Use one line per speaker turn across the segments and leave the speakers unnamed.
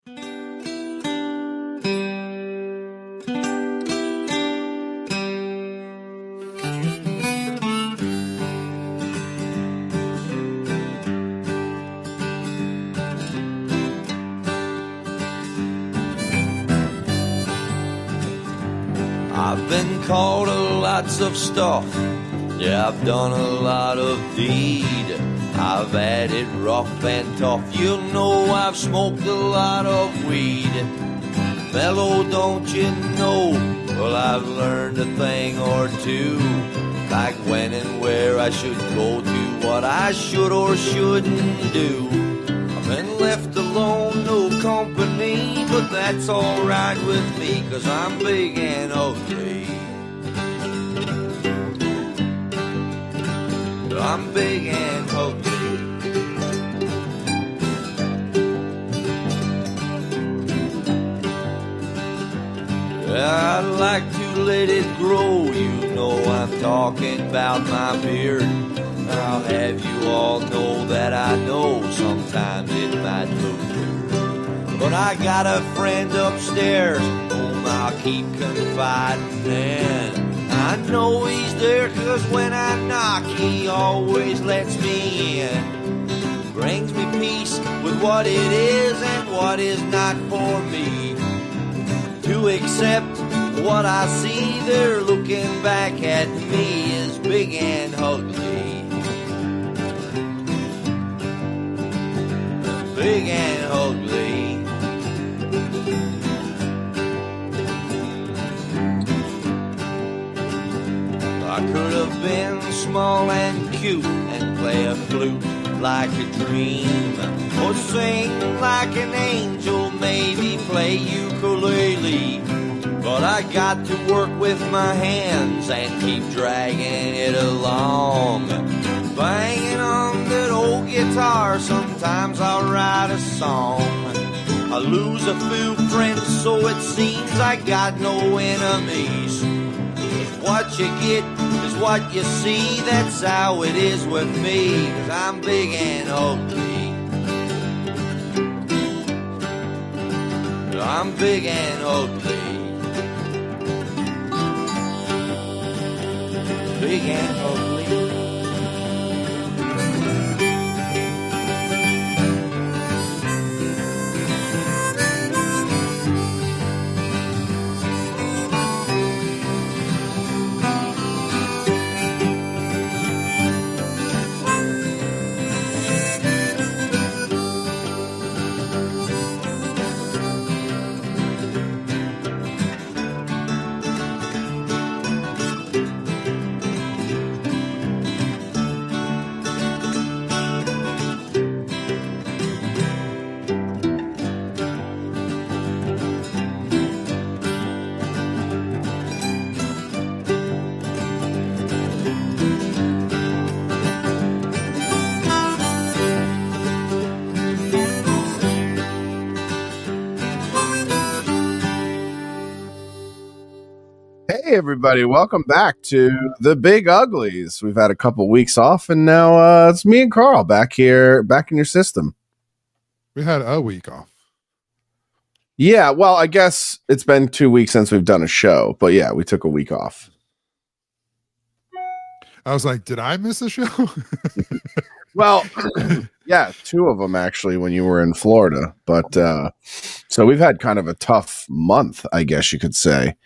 I've been called lots of stuff. Yeah, I've done a lot of deed. I've had it rough and tough. You know I've smoked a lot of weed. Mellow, don't you know? Well, I've learned a thing or two. Like when and where I should go to, what I should or shouldn't do. I've been left alone, no company, but that's alright with me, 'cause I'm big and ugly. I'm big and ugly. I'd like to let it grow, you know I'm talking about my beard. I'll have you all know that I know sometimes it might look weird. But I got a friend upstairs whom I'll keep confiding in. I know he's there 'cause when I knock he always lets me in. Brings me peace with what it is and what is not for me. To accept what I see, they're looking back at me as big and ugly. Big and ugly. I could have been small and cute and play a flute like a dream, or sing like an angel, maybe play ukulele. But I got to work with my hands and keep dragging it along. Banging on that old guitar, sometimes I'll write a song. I lose a few friends, so it seems I got no enemies. 'Cause what you get is what you see, that's how it is with me. 'Cause I'm big and ugly. I'm big and ugly. Big and ugly.
Hey everybody, welcome back to the Big Uglies. We've had a couple weeks off and now it's me and Carl back here, back in your system.
We had a week off.
Yeah, well, I guess it's been 2 weeks since we've done a show, but yeah, we took a week off.
I was like, did I miss a show?
Well, yeah, 2 of them actually when you were in Florida, but so we've had kind of a tough month, I guess you could say.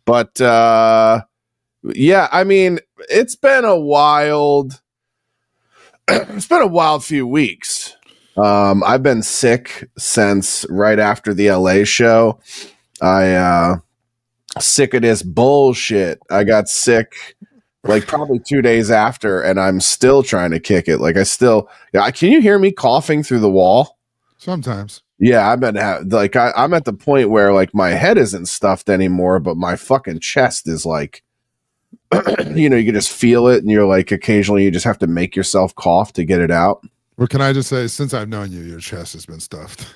But yeah, I mean, it's been a wild few weeks. I've been sick since right after the LA show. I sick of this bullshit. I got sick like probably 2 days after, and I'm still trying to kick it. Like can you hear me coughing through the wall?
Sometimes.
Yeah, I've been I'm at the point where like my head isn't stuffed anymore, but my fucking chest is like, you know, you can just feel it, and you're like, occasionally you just have to make yourself cough to get it out.
Well, can I just say, since I've known you, your chest has been stuffed.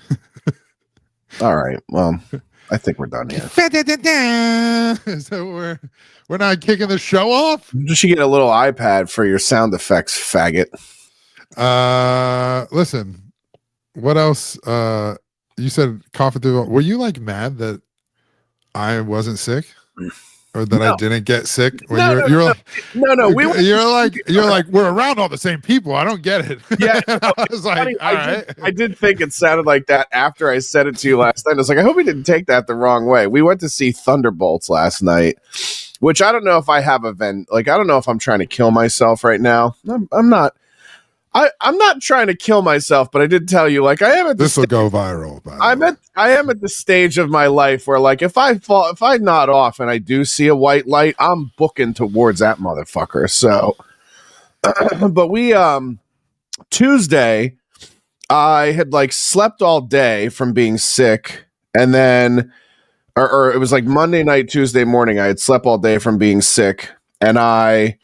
All right, well, I think we're done here.
So we're not kicking the show off.
You should get a little iPad for your sound effects, faggot.
Listen. What else you said coughing through. Were you like mad that I wasn't sick? Or that I
No.
didn't get sick? When
No,
you're like,
no. We went
you're like, we're around all the same people. I don't get it.
Yeah,
I was like,
funny.
all right.
I did think it sounded like that after I said it to you last night. I was like, I hope he didn't take that the wrong way. We went to see Thunderbolts last night, which I don't know if I have a I don't know if I'm trying to kill myself right now. I'm not. I'm not trying to kill myself, but I did tell you, like, I am at
this will go viral.
I am at the stage of my life where, like, if I nod off and I do see a white light, I'm booking towards that motherfucker. So, but we Tuesday, I had like slept all day from being sick, and then, or it was like Monday night, Tuesday morning, I had slept all day from being sick, and I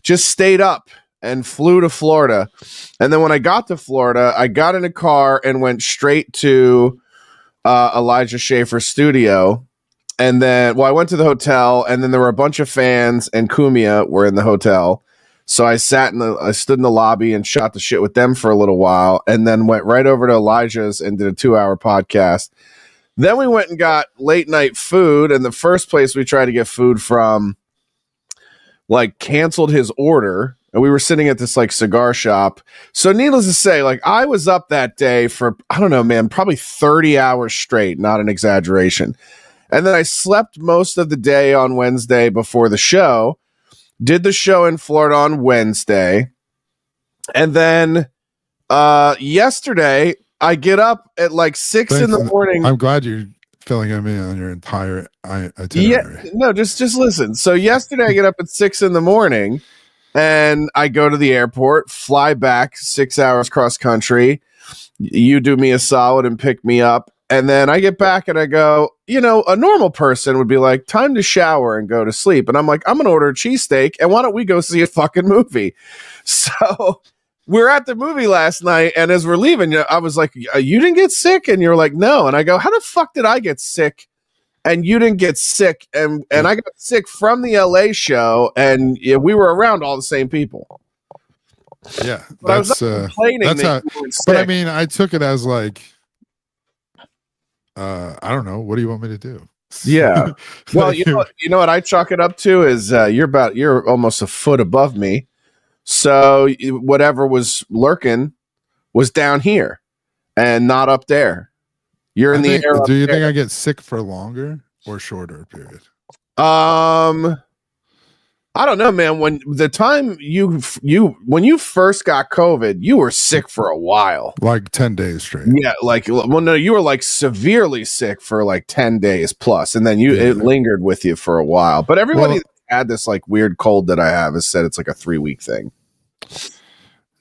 just stayed up and flew to Florida. And then when I got to Florida, I got in a car and went straight to Elijah Schaefer's studio. And then, well, I went to the hotel, and then there were a bunch of fans, and Kumia were in the hotel. So I stood in the lobby and shot the shit with them for a little while, and then went right over to Elijah's and did a 2-hour podcast. Then we went and got late night food, and the first place we tried to get food from, like, canceled his order, and we were sitting at this like cigar shop. So needless to say, like, I was up that day for, I don't know, man, probably 30 hours straight, not an exaggeration. And then I slept most of the day on Wednesday before the show, did the show in Florida on Wednesday. And then yesterday I get up at like 6 in the morning.
I'm glad you're filling me on your entire itinerary.
Yeah, no, just listen. So yesterday I get up at 6 in the morning, and I go to the airport, fly back 6 hours cross country. You do me a solid and pick me up. And then I get back and I go, you know, a normal person would be like, time to shower and go to sleep. And I'm like, I'm going to order a cheesesteak, and why don't we go see a fucking movie? So we're at the movie last night, and as we're leaving, I was like, you didn't get sick? And you're like, no. And I go, how the fuck did I get sick and you didn't get sick? And I got sick from the LA show, and we were around all the same people.
Yeah,
but I was not complaining.
That's how, but I mean, I took it as like, I don't know. What do you want me to do?
Yeah. Well, you know what I chalk it up to is you're almost a foot above me. So whatever was lurking was down here and not up there. You're in the air.
Do you think I get sick for longer or shorter period?
I don't know, man. When the time when you first got COVID, you were sick for a while,
like 10 days straight.
Yeah, like, well, no, you were like severely sick for like 10 days plus, and then it lingered with you for a while. But everybody that had this like weird cold that I have has said it's like a 3-week thing.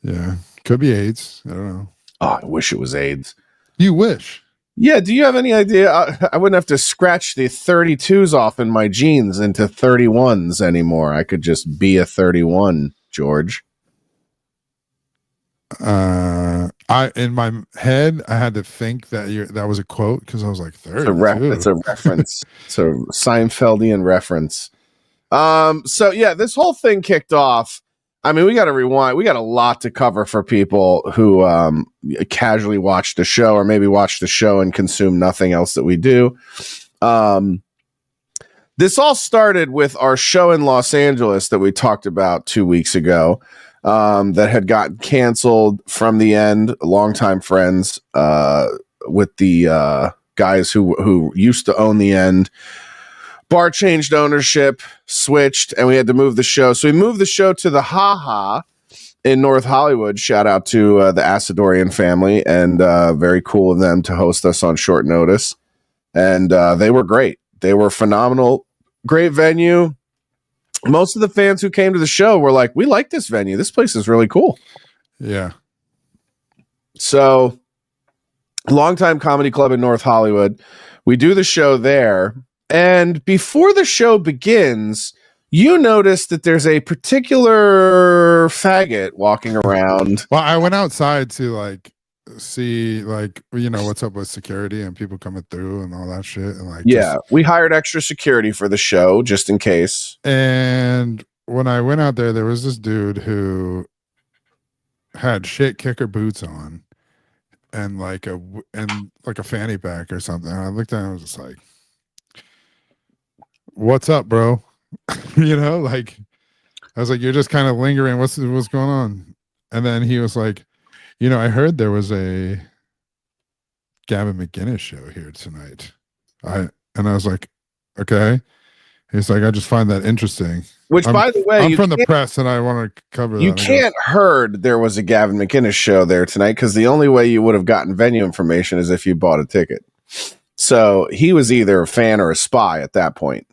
Yeah, could be AIDS. I don't know.
Oh, I wish it was AIDS.
You wish?
Yeah. Do you have any idea? I wouldn't have to scratch the 32s off in my jeans into 31s anymore. I could just be a 31, George.
In my head, I had to think that that was a quote because I was like 30.
It's a reference. It's a Seinfeldian reference. So yeah, this whole thing kicked off. I mean, we got to rewind. We got a lot to cover for people who casually watch the show, or maybe watch the show and consume nothing else that we do. This all started with our show in Los Angeles that we talked about 2 weeks ago, that had gotten canceled from the end. Longtime friends with the guys who used to own the end. Bar changed ownership, switched, and we had to move the show. So we moved the show to the Ha in North Hollywood. Shout out to the Asadorian family, and very cool of them to host us on short notice. And they were great. They were phenomenal. Great venue. Most of the fans who came to the show were like, we like this venue. This place is really cool.
Yeah.
So, longtime comedy club in North Hollywood. We do the show there. And before the show begins, you notice that there's a particular faggot walking around.
Well, I went outside to like see like, you know, what's up with security and people coming through and all that shit. And like,
we hired extra security for the show just in case.
And when I went out there was this dude who had shit kicker boots on, and like a fanny pack or something. And I looked at him and I was just like, "What's up, bro?" Like I was like, "You're just kind of lingering. What's going on?" And then he was like, I heard there was a Gavin McInnes show here tonight. And I was like, okay. He's like, I just find that interesting.
Which, by the way,
I'm from the press, and I want to cover that.
You can't heard there was a Gavin McInnes show there tonight, because the only way you would have gotten venue information is if you bought a ticket. So he was either a fan or a spy at that point.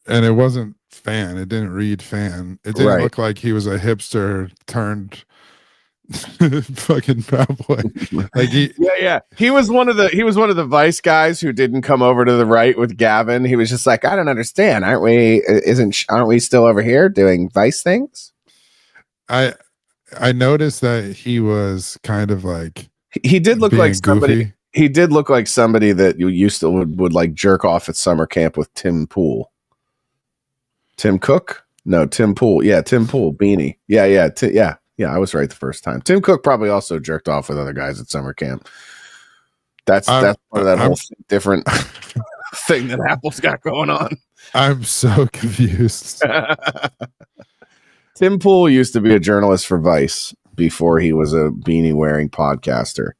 And it wasn't fan. It didn't read fan. It didn't look like he was a hipster turned fucking bad boy. Like
he was one of the Vice guys who didn't come over to the right with Gavin. He was just like, I don't understand. Aren't we still over here doing Vice things?
I noticed that he was kind of like,
he did look like somebody
goofy.
He did look like somebody that you used to would like jerk off at summer camp with Tim Pool. Tim Cook? No, Tim Pool. Yeah, Tim Pool beanie. Yeah, I was right the first time. Tim Cook probably also jerked off with other guys at summer camp. That's part of that whole different thing that Apple's got going on.
I'm so confused.
Tim Pool used to be a journalist for Vice before he was a beanie wearing podcaster,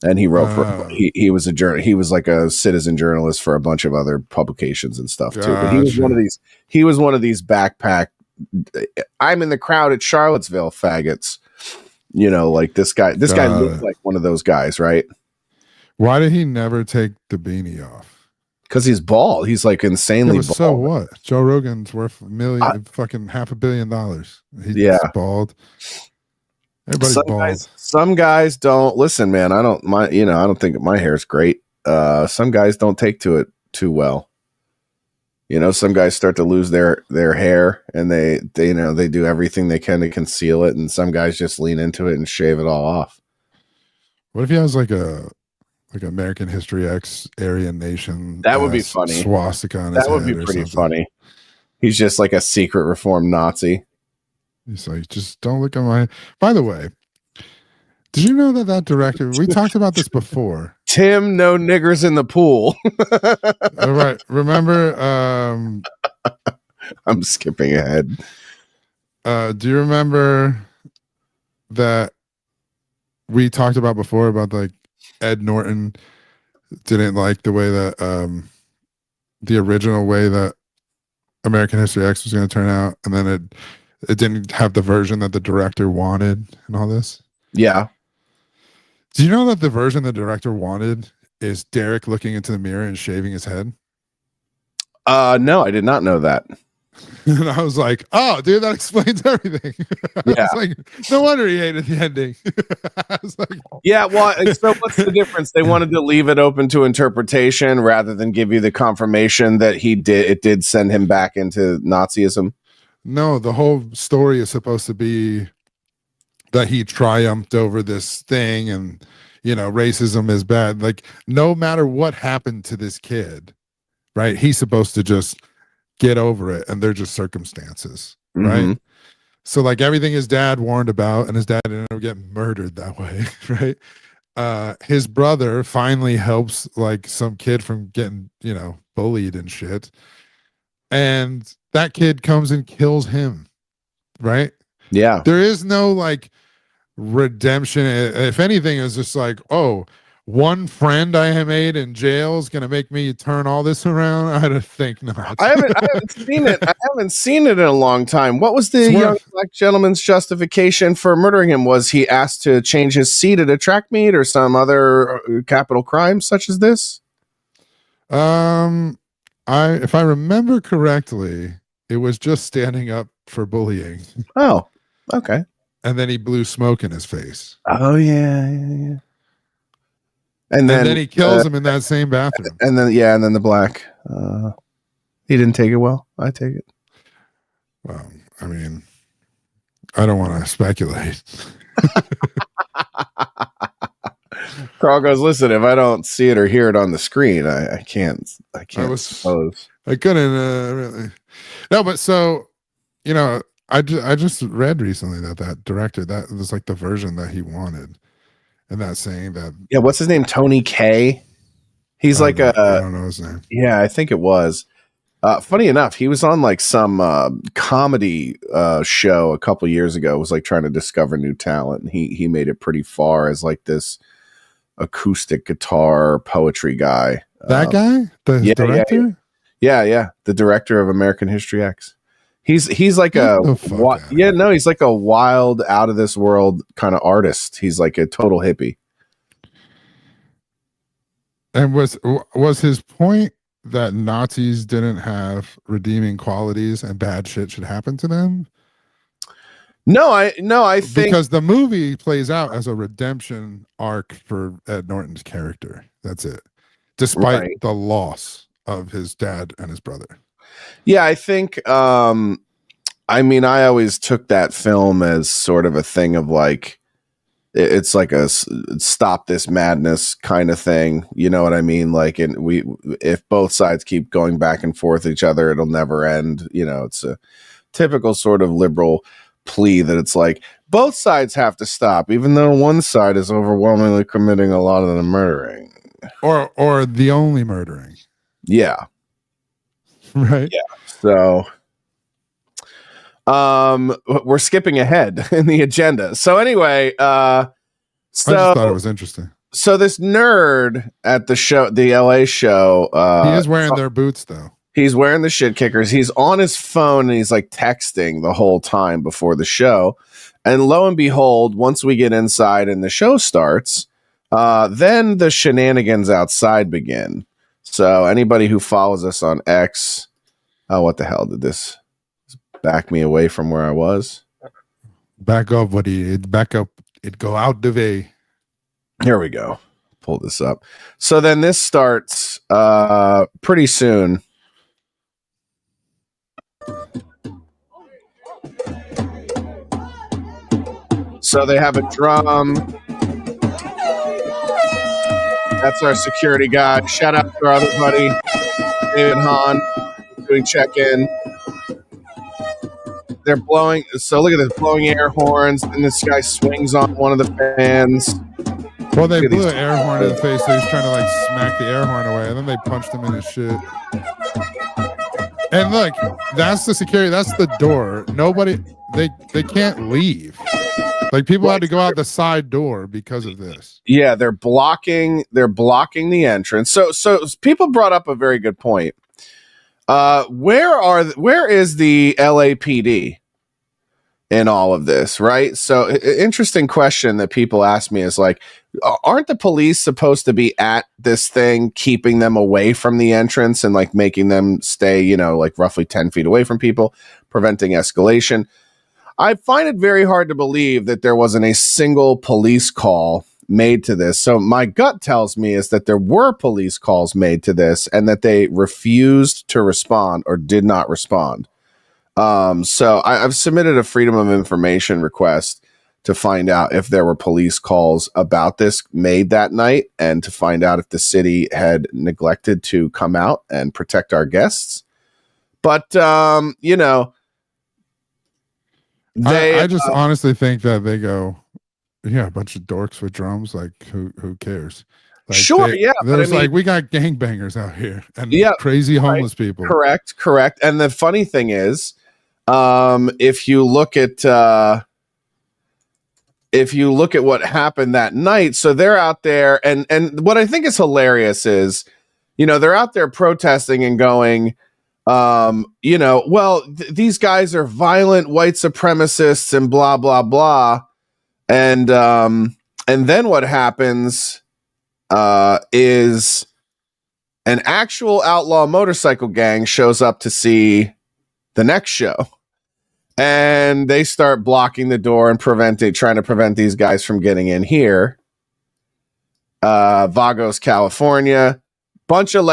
and he wrote for he was he was like a citizen journalist for a bunch of other publications and stuff too. But he was one of these backpack. I'm in the crowd at Charlottesville faggots. Like this guy looked like one of those guys, right?
Why did he never take the beanie off?
Because he's bald. He's like insanely bald.
So what? Joe Rogan's worth fucking $500 million. He's bald. Everybody's bald.
Some guys don't listen, man. I don't think my hair's great. Some guys don't take to it too well. Some guys start to lose their hair, and they do everything they can to conceal it, and some guys just lean into it and shave it all off.
What if he has like American History X Aryan Nation?
That would be funny.
Swastika on his head. That would be pretty funny.
He's just like a secret reform Nazi.
He's like, just don't look at my. By the way, did you know that director? We talked about this before.
Tim, no niggers in the pool.
All right. Remember?
I'm skipping ahead.
Do you remember that we talked about before about like Ed Norton didn't like the way that the original way that American History X was going to turn out, and then it didn't have the version that the director wanted and all this?
Yeah.
Do you know that the version the director wanted is Derek looking into the mirror and shaving his head?
No, I did not know that.
And I was like, oh, dude, that explains everything.
Yeah.
I was like, no wonder he hated the ending. I was like,
yeah, well, so what's the difference? They wanted to leave it open to interpretation rather than give you the confirmation that it did send him back into Nazism.
No, the whole story is supposed to be that he triumphed over this thing, and racism is bad. Like, no matter what happened to this kid, right? He's supposed to just get over it, and they're just circumstances, right? Mm-hmm. So like everything his dad warned about, and his dad ended up getting murdered that way, right? His brother finally helps like some kid from getting, bullied and shit. And that kid comes and kills him, right?
Yeah.
There is no like redemption. If anything, it's just like, oh, one friend I have made in jail is going to make me turn all this around. I don't think not.
I haven't seen it. I haven't seen it in a long time. What was the young black gentleman's justification for murdering him? Was he asked to change his seat at a track meet or some other capital crime such as this?
If I remember correctly, it was just standing up for bullying.
Oh, okay.
And then he blew smoke in his face.
Oh yeah. And then
he kills him in that same bathroom.
And then the black. He didn't take it well. I take it.
Well, I mean, I don't want to speculate.
Carl goes, listen, if I don't see it or hear it on the screen, I can't suppose.
I couldn't really. No, but so, I just read recently that director, that was like the version that he wanted. and that saying that.
Yeah, what's his name? Tony K. He's like
I don't know his name.
Yeah, I think it was. Funny enough, he was on like some comedy show a couple years ago. It was like trying to discover new talent. And he made it pretty far as like this acoustic guitar poetry guy.
That guy, the director.
Yeah, the director of American History X. He's like he's like a wild, out of this world kind of artist. He's like a total hippie.
And was his point that Nazis didn't have redeeming qualities and bad shit should happen to them?
No, I think
because the movie plays out as a redemption arc for Ed Norton's character. That's it. Despite the loss of his dad and his brother.
Yeah, I think I mean, I always took that film as sort of a thing of like, it's like a stop this madness kind of thing. You know what I mean? Like, if both sides keep going back and forth each other, it'll never end. You know, it's a typical sort of liberal plea that it's like both sides have to stop, even though one side is overwhelmingly committing a lot of the murdering.
Or the only murdering.
Yeah.
Right.
Yeah. So we're skipping ahead in the agenda. So anyway, I just
thought it was interesting.
So this nerd at the show, the LA show,
he is wearing their boots though.
He's wearing the shit kickers. He's on his phone and he's like texting the whole time before the show. And lo and behold, once we get inside and the show starts, then the shenanigans outside begin. So anybody who follows us on X, oh, what the hell did this back me away from where I was?
Back up, buddy. Back up. It go out the way.
Here we go. Pull this up. So then this starts pretty soon. So they have a drum. That's our security guy. Shout out to our other buddy, David Hahn, doing check-in. They're blowing. So look at this, blowing air horns, and this guy swings on one of the fans.
Well, they blew an air horn in the face. So he's trying to like smack the air horn away, and then they punched him in his shit. And look, that's the security. That's the door. Nobody. They can't leave. Like people had to go out the side door because of this.
Yeah, they're blocking the entrance. So people brought up a very good point. Where is the LAPD in all of this, right? So interesting question that people ask me is like, aren't the police supposed to be at this thing, keeping them away from the entrance and like making them stay, you know, like roughly 10 feet away from people, preventing escalation? I find it very hard to believe that there wasn't a single police call made to this. So my gut tells me is that there were police calls made to this and that they refused to respond or did not respond. So I've submitted a Freedom of Information request to find out if there were police calls about this made that night and to find out if the city had neglected to come out and protect our guests. But, you know,
I just honestly think that they go, yeah, a bunch of dorks with drums. Like, who cares? Like,
sure, yeah.
There's like, we got gangbangers out here and crazy homeless people.
Correct. And the funny thing is, if you look at what happened that night, so they're out there, and what I think is hilarious is, you know, they're out there protesting and going, you know, well, these guys are violent white supremacists and blah blah blah, and then what happens is an actual outlaw motorcycle gang shows up to see the next show, and they start blocking the door and trying to prevent these guys from getting in here. Vagos, California. Bunch of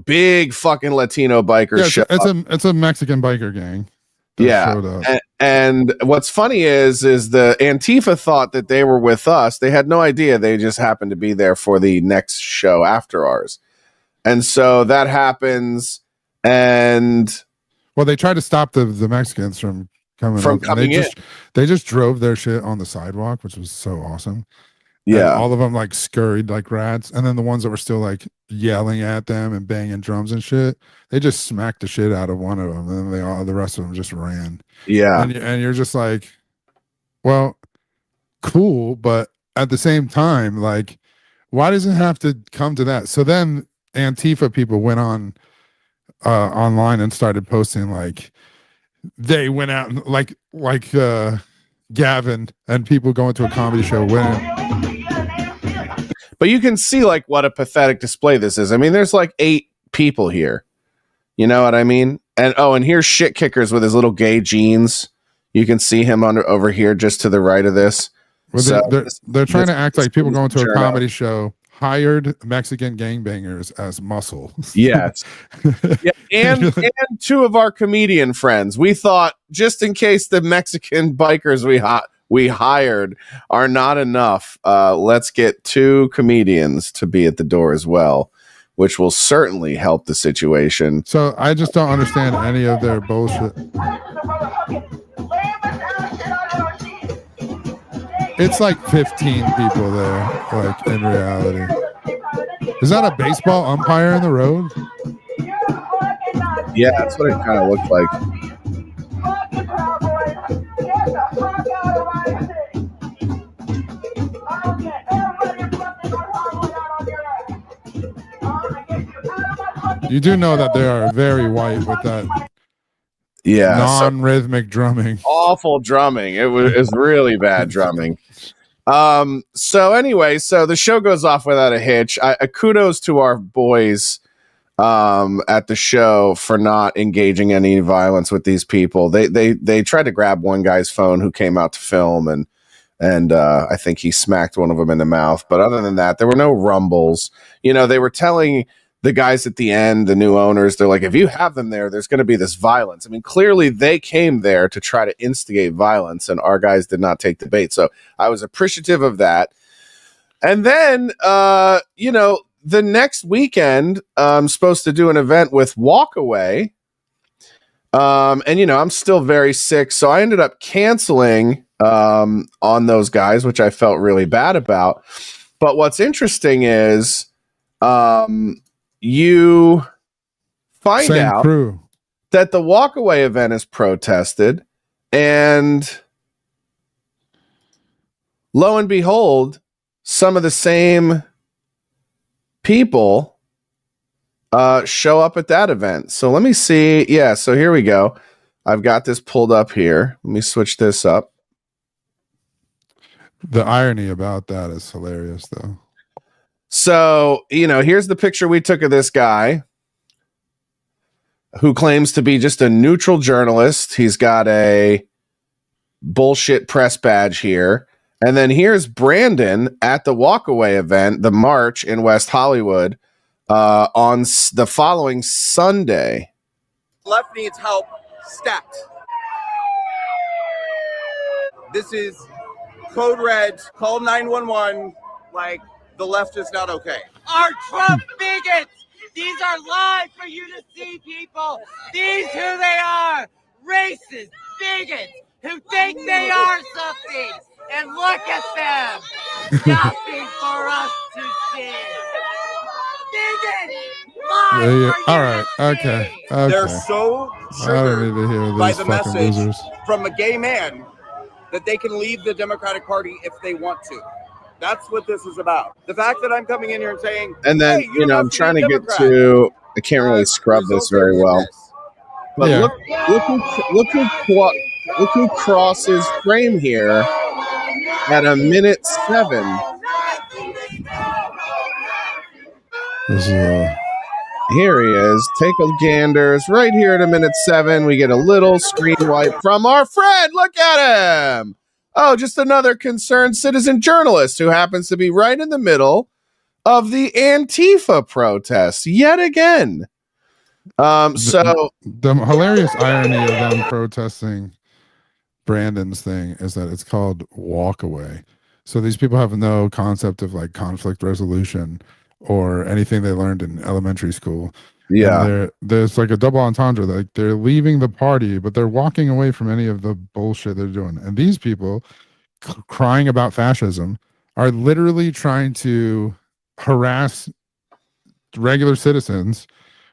big fucking Latino bikers.
Yeah, it's a Mexican biker gang.
Yeah, and what's funny is the Antifa thought that they were with us. They had no idea. They just happened to be there for the next show after ours, and so that happens. And
well, they tried to stop the Mexicans from coming
in.
They just drove their shit on the sidewalk, which was so awesome. And
Yeah.
all of them like scurried like rats. And then the ones that were still like yelling at them and banging drums and shit, they just smacked the shit out of one of them. And then the rest of them just ran.
Yeah.
And you're just like, well, cool. But at the same time, like, why does it have to come to that? So then Antifa people went on online and started posting like they went out and like Gavin and people going to a comedy show winning.
But you can see like what a pathetic display this is. I mean, there's like 8 people here. You know what I mean? And here's Shit Kickers with his little gay jeans. You can see him over here just to the right of this.
Well,
So
they're trying to act like people going to a
journal.
comedy show hired Mexican gangbangers as muscle.
Yes. Yeah, and 2 of our comedian friends. We thought just in case the Mexican bikers we hired are not enough, let's get 2 comedians to be at the door as well, which will certainly help the situation.
So I just don't understand any of their bullshit. It's like 15 people there, like in reality. Is that a baseball umpire in the road?
Yeah, that's what it kind of looked like.
You do know that they are very white with that non-rhythmic drumming.
Awful drumming. It was really bad drumming. So anyway, so the show goes off without a hitch. Kudos to our boys at the show for not engaging any violence with these people. They tried to grab one guy's phone who came out to film, and I think he smacked one of them in the mouth. But other than that, there were no rumbles. You know, they were telling the guys at the end, the new owners, they're like, if you have them there, there's going to be this violence. I mean, clearly they came there to try to instigate violence, and our guys did not take the bait. So I was appreciative of that. And then, you know, the next weekend, I'm supposed to do an event with Walkaway. And, you know, I'm still very sick. So I ended up canceling on those guys, which I felt really bad about. But what's interesting is, you find out that the Walkaway event is protested, and lo and behold, some of the same people show up at that event. So let me see. Yeah, so here we go. I've got this pulled up here. Let me switch this up.
The irony about that is hilarious, though.
So, you know, here's the picture we took of this guy who claims to be just a neutral journalist. He's got a bullshit press badge here. And then here's Brandon at the Walkaway event, the march in West Hollywood, on the following Sunday.
Left needs help stat. This is code red, call 911, like, the left is not okay.
Are Trump bigots? These are lies for you to see, people. These who they are. Racist bigots who think they are something. And look at them. Nothing for us to see. Bigots! Lies
All right. Okay.
They're so triggered by the message
losers
from a gay man that they can leave the Democratic Party if they want to. That's what this is about. The fact that I'm coming in here and saying,
and then,
hey,
you know, I'm trying to get to, I can't really scrub this very well. But
Yeah.
look who crosses frame here at a minute 7.
This is
Here he is. Take a gander. It's right here at a minute 7. We get a little screen wipe from our friend. Look at him. Oh, just another concerned citizen journalist who happens to be right in the middle of the Antifa protests yet again. So
the hilarious irony of them protesting Brandon's thing is that it's called Walkaway. So these people have no concept of like conflict resolution or anything they learned in elementary school.
yeah,
There's like a double entendre. Like they're leaving the party, but they're walking away from any of the bullshit they're doing. And these people crying about fascism are literally trying to harass regular citizens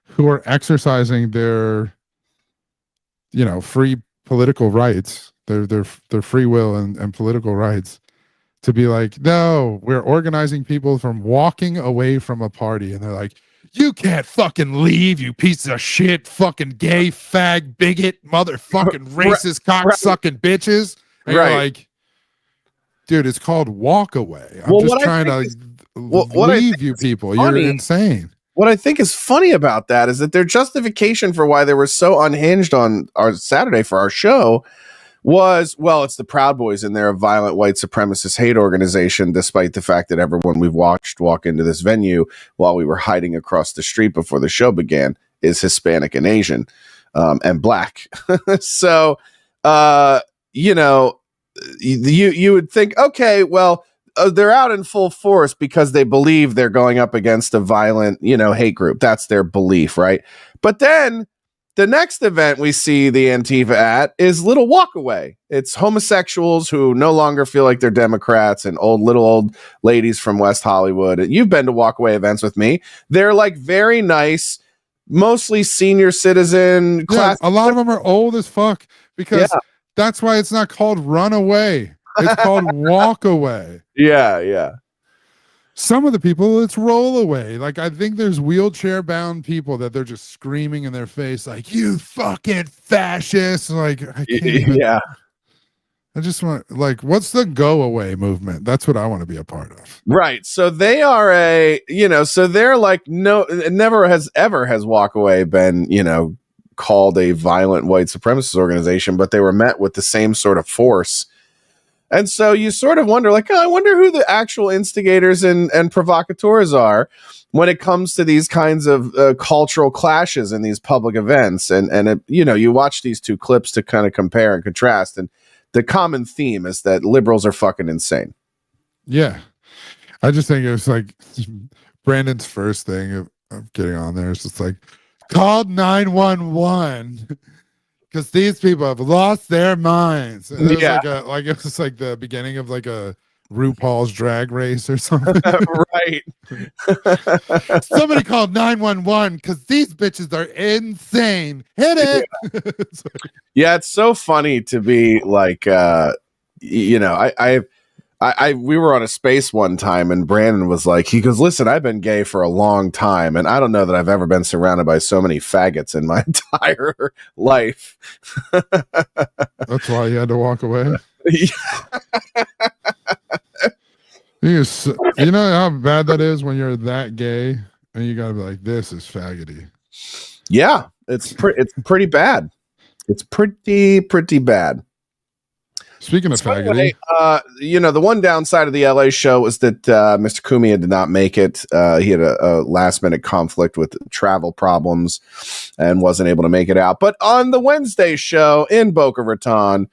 who are exercising their, free political rights, their free will and political rights, to be like, no, we're organizing people from walking away from a party. And they're like, you can't fucking leave, you piece of shit, fucking gay, fag, bigot, motherfucking racist, cocksucking bitches. And you're like, dude, it's called walk away. I'm just trying to leave you people. You're insane.
What I think is funny about that is that their justification for why they were so unhinged on our Saturday for our show was, well, it's the Proud Boys and they're a violent white supremacist hate organization, despite the fact that everyone we've watched walk into this venue while we were hiding across the street before the show began is Hispanic and Asian and black. So, you would think, okay, well, they're out in full force because they believe they're going up against a violent, hate group. That's their belief, right? But then the next event we see the Antifa at is Little Walkaway. It's homosexuals who no longer feel like they're Democrats and old ladies from West Hollywood. You've been to walkaway events with me. They're like very nice, mostly senior citizen class.
A lot of them are old as fuck because that's why it's not called Runaway. It's called Walk Away.
Yeah.
Some of the people, it's roll away. Like, I think there's wheelchair bound people that they're just screaming in their face, like, you fucking fascist. Like, I can't I just want, like, what's the go away movement? That's what I want to be a part of.
Right. So they are so they're like, no, it never has Walk Away been, called a violent white supremacist organization, but they were met with the same sort of force. And so you sort of wonder, like, I wonder who the actual instigators and provocateurs are when it comes to these kinds of cultural clashes in these public events. And you watch these two clips to kind of compare and contrast. And the common theme is that liberals are fucking insane.
Yeah. I just think it was like Brandon's first thing of getting on there. It's just like, called 911. Because these people have lost their minds. It was like it was like the beginning of like a RuPaul's Drag Race or something.
Right.
Somebody called 911 because these bitches are insane. Hit it.
Yeah, it's so funny to be like, we were on a space one time and Brandon was like, he goes, listen, I've been gay for a long time and I don't know that I've ever been surrounded by so many faggots in my entire life.
That's why you had to walk away. You know how bad that is when you're that gay and you gotta be like, this is faggoty.
Yeah, it's pretty bad. It's pretty bad.
Speaking of faggoty,
the one downside of the LA show was that Mr. Cumia did not make it. He had a last minute conflict with travel problems and wasn't able to make it out. But on the Wednesday show in Boca Raton,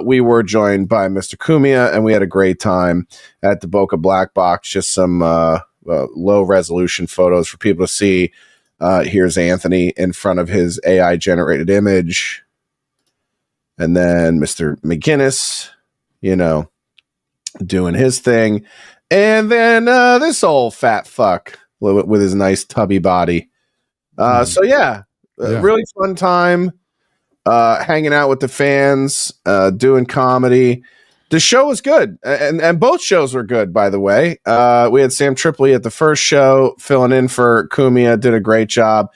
we were joined by Mr. Cumia, and we had a great time at the Boca Black Box. Just some low resolution photos for people to see. Here's Anthony in front of his AI generated image. And then Mr. McGinnis, doing his thing. And then this old fat fuck with his nice tubby body. Really fun time hanging out with the fans, doing comedy. The show was good. And both shows were good, by the way. We had Sam Tripoli at the first show filling in for Cumia, did a great job.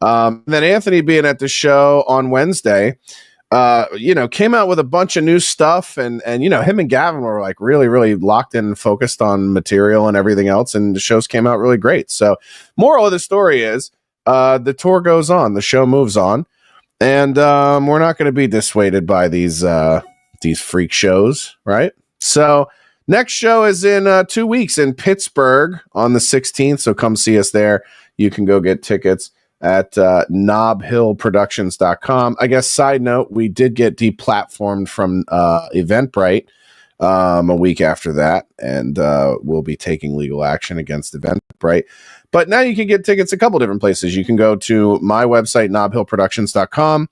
Then Anthony being at the show on Wednesday, came out with a bunch of new stuff and him and Gavin were like really, really locked in and focused on material and everything else. And the shows came out really great. So moral of the story is, the tour goes on, the show moves on, and, we're not going to be dissuaded by these freak shows. Right. So next show is in 2 weeks in Pittsburgh on the 16th. So come see us there. You can go get tickets at knobhillproductions.com. I guess side note, we did get deplatformed from Eventbrite a week after that, and we'll be taking legal action against Eventbrite. But now you can get tickets a couple different places. You can go to my website, knobhillproductions.com,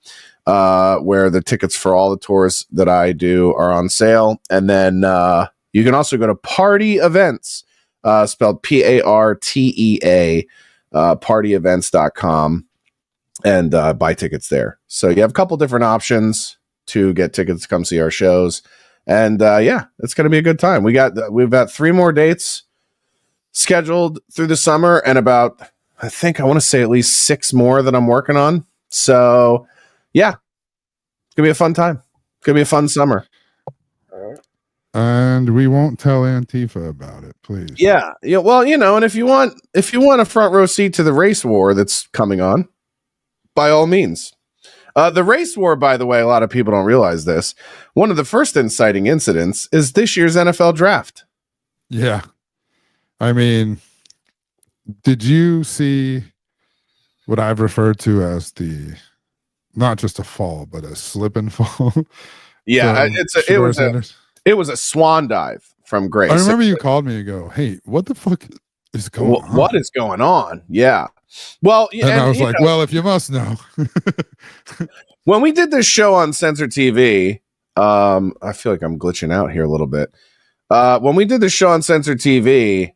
where the tickets for all the tours that I do are on sale. And then You can also go to Party Events, spelled PARTEA, partyevents.com, and buy tickets there. So you have a couple different options to get tickets to come see our shows. And yeah, it's going to be a good time. We've got 3 more dates scheduled through the summer, and about, I think I want to say at least 6 more that I'm working on. So yeah, it's going to be a fun time. It's going to be a fun summer.
And we won't tell Antifa about it, please.
Yeah. Well, and if you want a front row seat to the race war that's coming on, by all means. The race war, by the way, a lot of people don't realize this. One of the first inciting incidents is this year's NFL draft.
Yeah. I mean, did you see what I've referred to as not just a fall, but a slip and fall?
Yeah, it was a swan dive from Grace.
I remember you called me and go, "Hey, what the fuck is going on?
What is going on?" Yeah. Well,
and I was like, "Well, if you must know."
When we did this show on Censor TV, I feel like I'm glitching out here a little bit. When we did the show on Censor TV,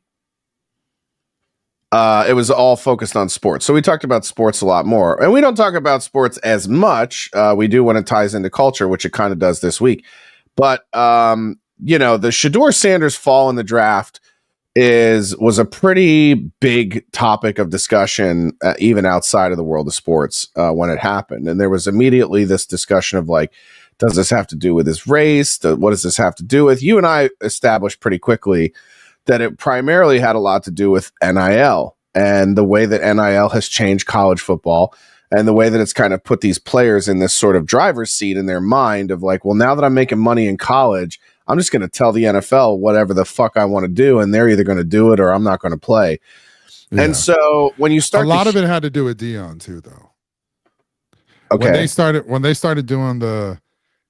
it was all focused on sports. So we talked about sports a lot more. And we don't talk about sports as much. We do when it ties into culture, which it kind of does this week. But, the Shedeur Sanders fall in the draft was a pretty big topic of discussion, even outside of the world of sports, when it happened. And there was immediately this discussion of like, does this have to do with his race? What does this have to do with? You and I established pretty quickly that it primarily had a lot to do with NIL and the way that NIL has changed college football and the way that it's kind of put these players in this sort of driver's seat in their mind of like, well, now that I'm making money in college, I'm just going to tell the NFL whatever the fuck I want to do, and they're either going to do it or I'm not going to play. Yeah. And so when you start,
a lot of it had to do with Dion too, though.
Okay.
When they started doing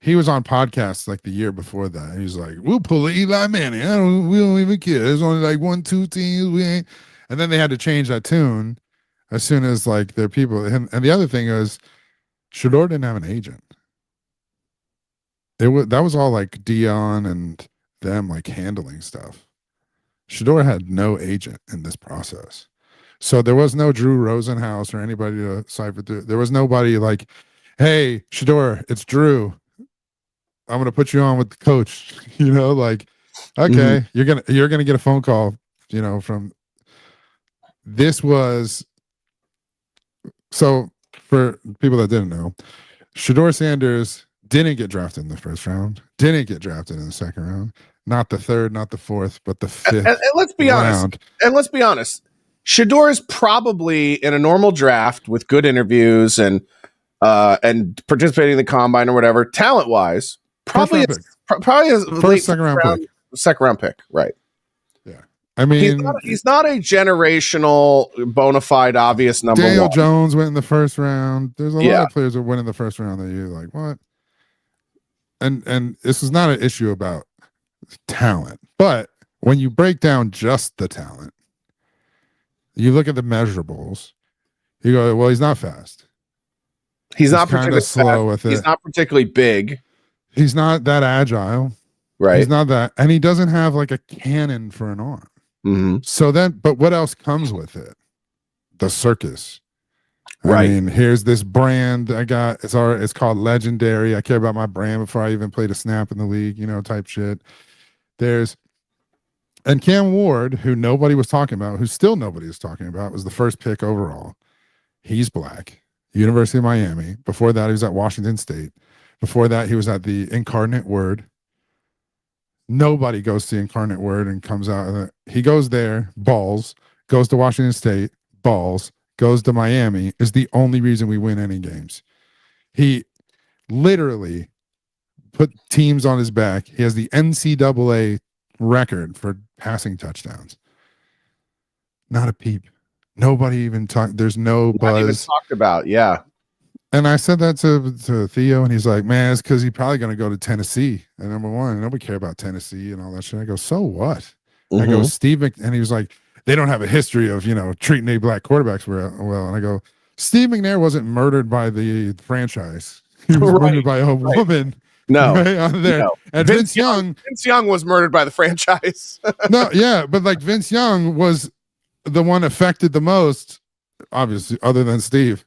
he was on podcasts like the year before that. And he's like, "We'll pull Eli Manning. We don't even care. There's only like 1-2 teams. We ain't." And then they had to change that tune as soon as like their people. And the other thing is, Shedeur didn't have an agent. That was all like Dion and them like handling stuff. Shedeur had no agent in this process. So there was no Drew Rosenhaus or anybody to cipher through. There was nobody like, "Hey, Shedeur, it's Drew. I'm gonna put you on with the coach." Like, okay, you're gonna get a phone call, from this was. So for people that didn't know, Shedeur Sanders didn't get drafted in the first round, didn't get drafted in the second round, not the third, not the fourth, but the fifth.
And let's be honest. And let's be honest. Shedeur is probably in a normal draft with good interviews and participating in the combine or whatever, talent wise, probably a
second
round pick, right?
Yeah, I mean,
he's not a generational, bona fide, obvious number
Daniel
one.
Jones went in the first round. There's a lot of players that went in the first round that you're like, what? And this is not an issue about talent, but when you break down just the talent, you look at the measurables, you go, well, he's not fast.
He's not particularly
slow with it.
He's not particularly big.
He's not that agile.
Right.
He's not that. And he doesn't have like a cannon for an arm.
Mm-hmm.
So then, but what else comes with it? The circus.
Right.
I mean, here's this brand I got. It's called Legendary. I care about my brand before I even played a snap in the league, type shit. And Cam Ward, who nobody was talking about, who still nobody is talking about, was the first pick overall. He's black. University of Miami. Before that, he was at Washington State. Before that, he was at the Incarnate Word. Nobody goes to the Incarnate Word and comes out. He goes there, balls, goes to Washington State, balls, goes to Miami, is the only reason we win any games. He literally put teams on his back. He has the NCAA record for passing touchdowns. Not a peep. Nobody even talked. There's no buzz.
Not even talked about. Yeah.
And I said that to Theo, and he's like, "Man, it's because he's probably going to go to Tennessee." And number one, nobody care about Tennessee and all that shit. I go, "So what?" Mm-hmm. I go, "Steve," and he was like, "They don't have a history of treating any black quarterbacks well." And I go, "Steve McNair wasn't murdered by the franchise. He was murdered by a woman
No,
right on there.
no.
And Vince Young
was murdered by the franchise.
no, yeah, but like Vince Young was the one affected the most, obviously, other than Steve,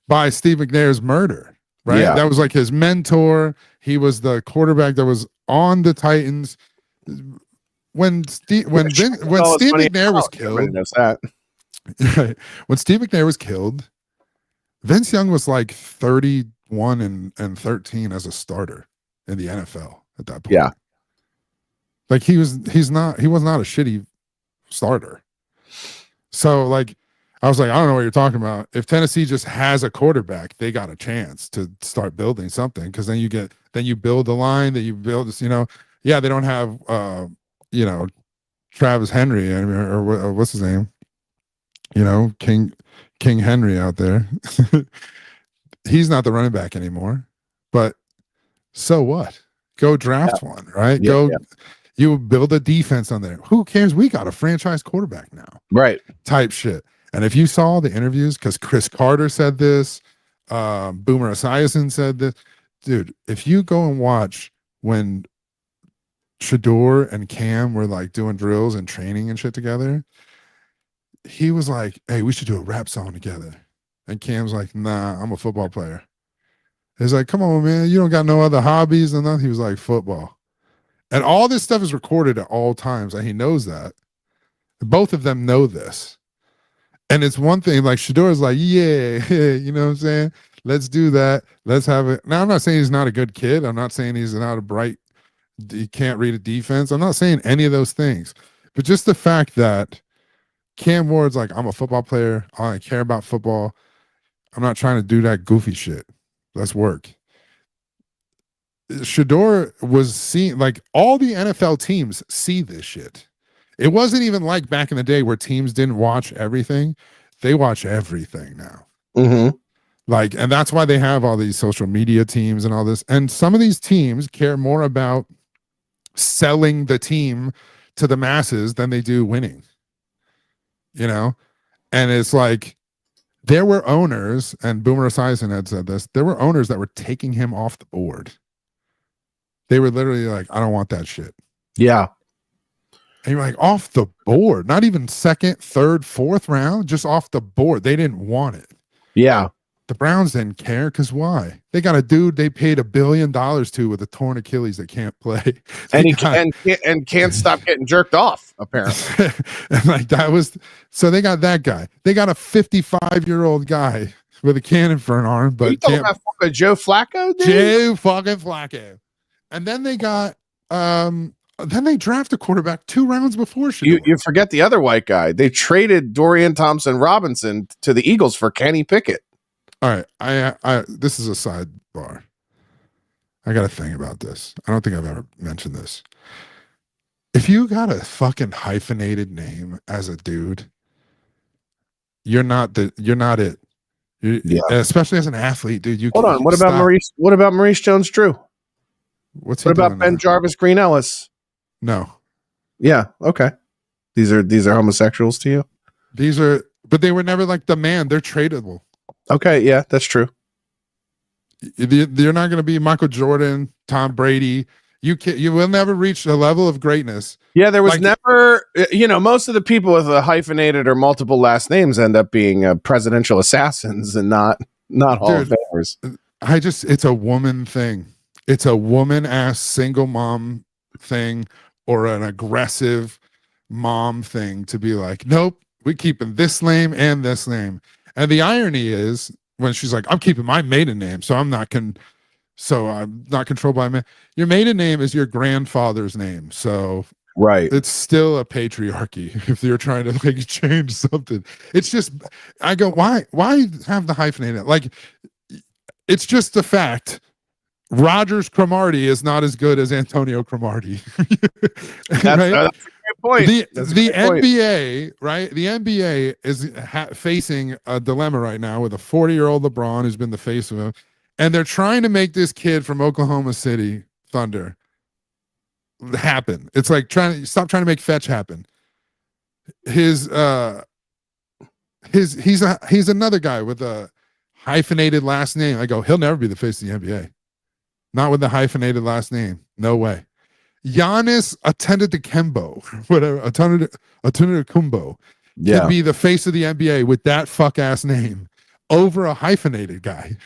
by Steve McNair's murder. Right,
Yeah.
that was like his mentor. He was the quarterback that was on the Titans when Steve McNair was killed.
Knows that.
When Steve McNair was killed, Vince Young was like 31 and 13 as a starter in the NFL at that point.
Yeah.
Like he was not a shitty starter. So like I was like, I don't know what you're talking about. If Tennessee just has a quarterback, they got a chance to start building something, because then you build the line, that you build this, yeah, they don't have Travis Henry or what's his name? King Henry out there. He's not the running back anymore. But so what? Go draft one, right? You build a defense on there. Who cares? We got a franchise quarterback now.
Right.
Type shit. And if you saw the interviews, because Chris Carter said this, Boomer Esiason said this, dude, if you go and watch when Shador and Cam were like doing drills and training and shit together, he was like, hey, we should do a rap song together. And Cam's like, nah, I'm a football player. He's like, come on, man, you don't got no other hobbies and nothing. He was like, football. And all this stuff is recorded at all times, and he knows that. Both of them know this. And it's one thing, like Shador's like, yeah, you know what I'm saying? Let's do that. Let's have it. Now, I'm not saying he's not a good kid. I'm not saying he's not a bright, he can't read a defense. I'm not saying any of those things. But just the fact that Cam Ward's like, I'm a football player. I care about football. I'm not trying to do that goofy shit. Let's work. Shador was seeing, like, all the NFL teams see this shit. It wasn't even like back in the day where teams didn't watch everything. They watch everything now.
Mm-hmm.
Like, and that's why they have all these social media teams and all this. And some of these teams care more about selling the team to the masses than they do winning. And it's like, there were owners, and Boomer Esiason had said this, there were owners that were taking him off the board. They were literally like, I don't want that shit.
Yeah.
And you're like, off the board, not even second, third, fourth round, just off the board. They didn't want it.
Yeah.
The Browns didn't care, because why? They got a dude they paid $1 billion to with a torn Achilles that can't play.
And can't stop getting jerked off, apparently.
And like that was, so they got that guy. They got a 55-year-old guy with a cannon for an arm, but
can't. Joe Flacco, dude?
Joe fucking Flacco. And then they got then they draft a quarterback 2 rounds before Shador.
You forget the other white guy. They traded Dorian Thompson-Robinson to the Eagles for Kenny Pickett.
All right, I this is a sidebar. I got a thing about this. I don't think I've ever mentioned this. If you got a fucking hyphenated name as a dude, you're not it. Especially as an athlete, dude.
Hold on. What about Maurice? What about Maurice Jones-Drew?
What
about Ben Jarvis Green Ellis?
No.
Yeah. Okay. These are homosexuals to you.
But they were never like the man. They're tradable.
Okay. Yeah, that's true.
You're not going to be Michael Jordan, Tom Brady. You will never reach the level of greatness.
Yeah, there was never, most of the people with a hyphenated or multiple last names end up being presidential assassins and not Hall of Famers.
It's a woman thing. It's a woman ass single mom thing, or an aggressive mom thing to be like, nope, we're keeping this name and this name. And the irony is when she's like, I'm keeping my maiden name, so I'm not controlled by men. Your maiden name is your grandfather's name, so
right,
it's still a patriarchy. If you're trying to like change something, it's just, I go, why have the hyphenated? Like, it's just the fact. Rogers Cromartie is not as good as Antonio Cromartie.
That's a great point.
The NBA, right? The NBA is facing a dilemma right now with a 40-year-old LeBron who's been the face of him, and they're trying to make this kid from Oklahoma City Thunder happen. It's like stop trying to make fetch happen. He's another guy with a hyphenated last name. I go, he'll never be the face of the NBA. Not with the hyphenated last name. No way. Giannis Antetokounmpo, whatever, Antetokounmpo,
Yeah.
could be the face of the NBA with that fuck ass name over a hyphenated guy.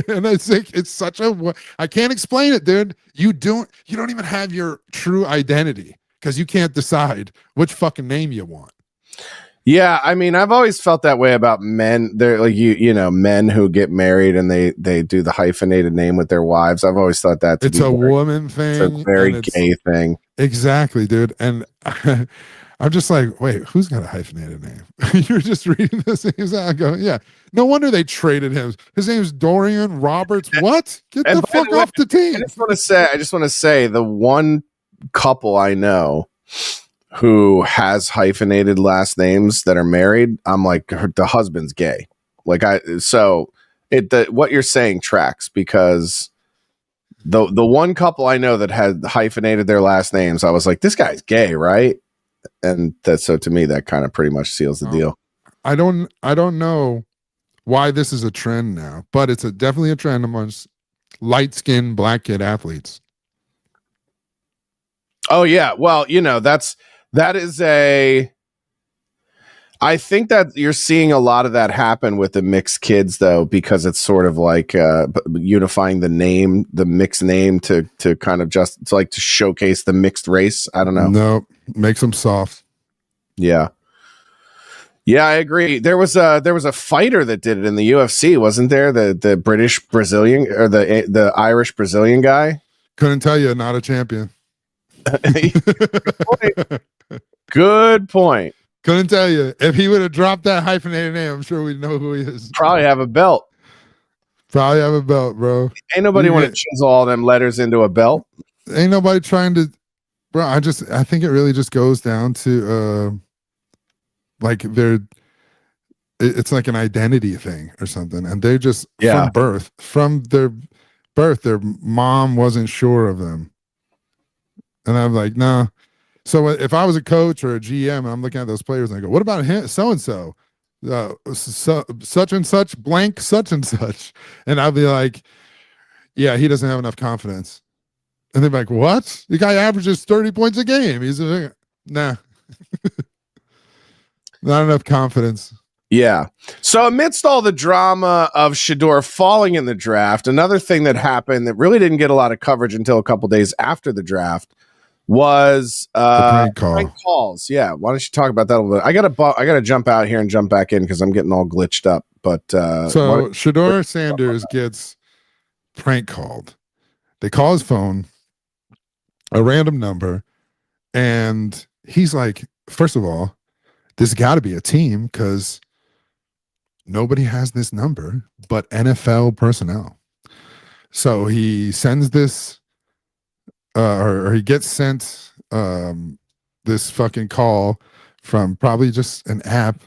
And I think it's such a, I can't explain it, dude. You don't even have your true identity because you can't decide which fucking name you want.
Yeah, I mean, I've always felt that way about men. They're like you know, men who get married and they do the hyphenated name with their wives. I've always thought that
It's a woman thing.
It's a very gay thing.
Exactly, dude. And I'm just like, wait, who's got a hyphenated name? You're just reading this thing. I go, yeah. No wonder they traded him. His name's Dorian Roberts. What? Get the fuck off the team.
I just want to say the one couple I know who has hyphenated last names that are married, I'm like, the husband's gay. Like what you're saying tracks, because the one couple I know that had hyphenated their last names, I was like, this guy's gay, right? And so to me, that kind of pretty much seals the deal.
I don't know why this is a trend now, but it's definitely a trend amongst light-skinned black kid athletes.
Oh yeah, well, you know, I think that you're seeing a lot of that happen with the mixed kids, though, because it's sort of like unifying the mixed name to kind of to showcase the mixed race. I don't know.
No, makes them soft.
Yeah, I agree. There was a fighter that did it in the UFC, wasn't there? The British Brazilian or the Irish Brazilian guy.
Couldn't tell you, not a champion.
Good point.
Couldn't tell you. If he would have dropped that hyphenated name, I'm sure we'd know who he is.
Probably have a belt.
Bro.
Ain't nobody want to chisel all them letters into a belt.
Ain't nobody trying to, bro. I think it really just goes down to like it's like an identity thing or something, and they just from their birth, their mom wasn't sure of them, and I'm like, no. So if I was a coach or a GM and I'm looking at those players and I go, what about him, so-and-so, such and such, blank, such and such, and I'll be like, yeah, he doesn't have enough confidence. And they're like, what? The guy averages 30 points a game. He's nah. Not enough confidence.
Yeah. So amidst all the drama of Shedeur falling in the draft, another thing that happened that really didn't get a lot of coverage until a couple days after the draft was prank calls. Yeah. Why don't you talk about that a little bit? I gotta jump out here and jump back in because I'm getting all glitched up. But
so Shedeur Sanders gets prank called. They call his phone, a random number, and he's like, first of all, there's got to be a team because nobody has this number but NFL personnel. So he sends this or he gets sent this fucking call from probably just an app,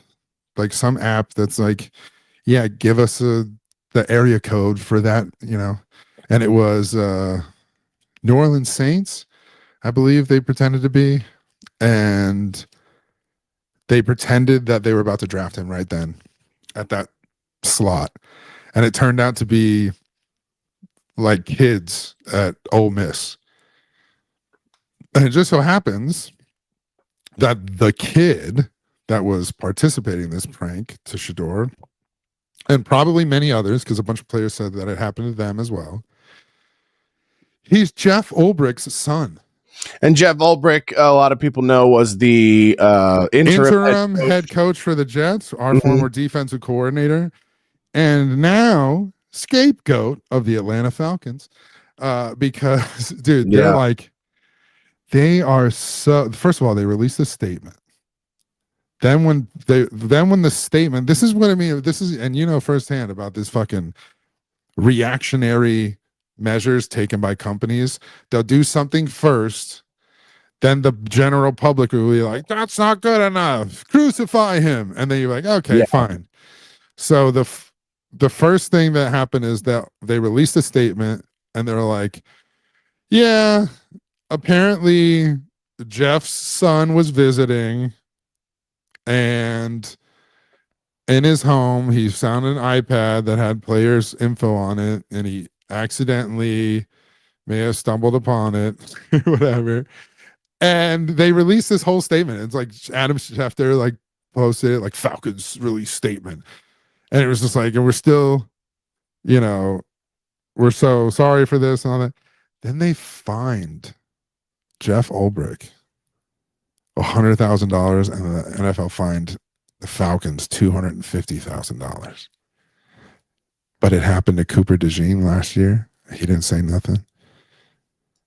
like some app that's like, yeah, give us the area code for that, you know. And it was New Orleans Saints, I believe they pretended to be, and they pretended that they were about to draft him right then at that slot. And it turned out to be like kids at Ole Miss. And it just so happens that the kid that was participating in this prank to Shedeur, and probably many others, because a bunch of players said that it happened to them as well, he's Jeff Ulbricht's son.
And Jeff Ulbrich, a lot of people know, was the interim
head coach for the Jets, our former defensive coordinator, and now scapegoat of the Atlanta Falcons. Because, dude, they're like, they are so. First of all, they released a statement. Then when the statement, this is what I mean. This is, and you know firsthand about this fucking reactionary measures taken by companies. They'll do something first, then the general public will be like, that's not good enough, crucify him, and then you're like, okay, fine. So the first thing that happened is that they released a statement and they're like, yeah, apparently Jeff's son was visiting, and in his home he found an iPad that had players' info on it, and he accidentally may have stumbled upon it, whatever. And they released this whole statement. It's like Adam Schefter like posted it, like Falcons release statement. And it was just like, and we're still, you know, we're so sorry for this and all that. Then they fined Jeff Ulbrich $100,000, and the NFL fined the Falcons $250,000. But it happened to Cooper DeJean last year. He didn't say nothing.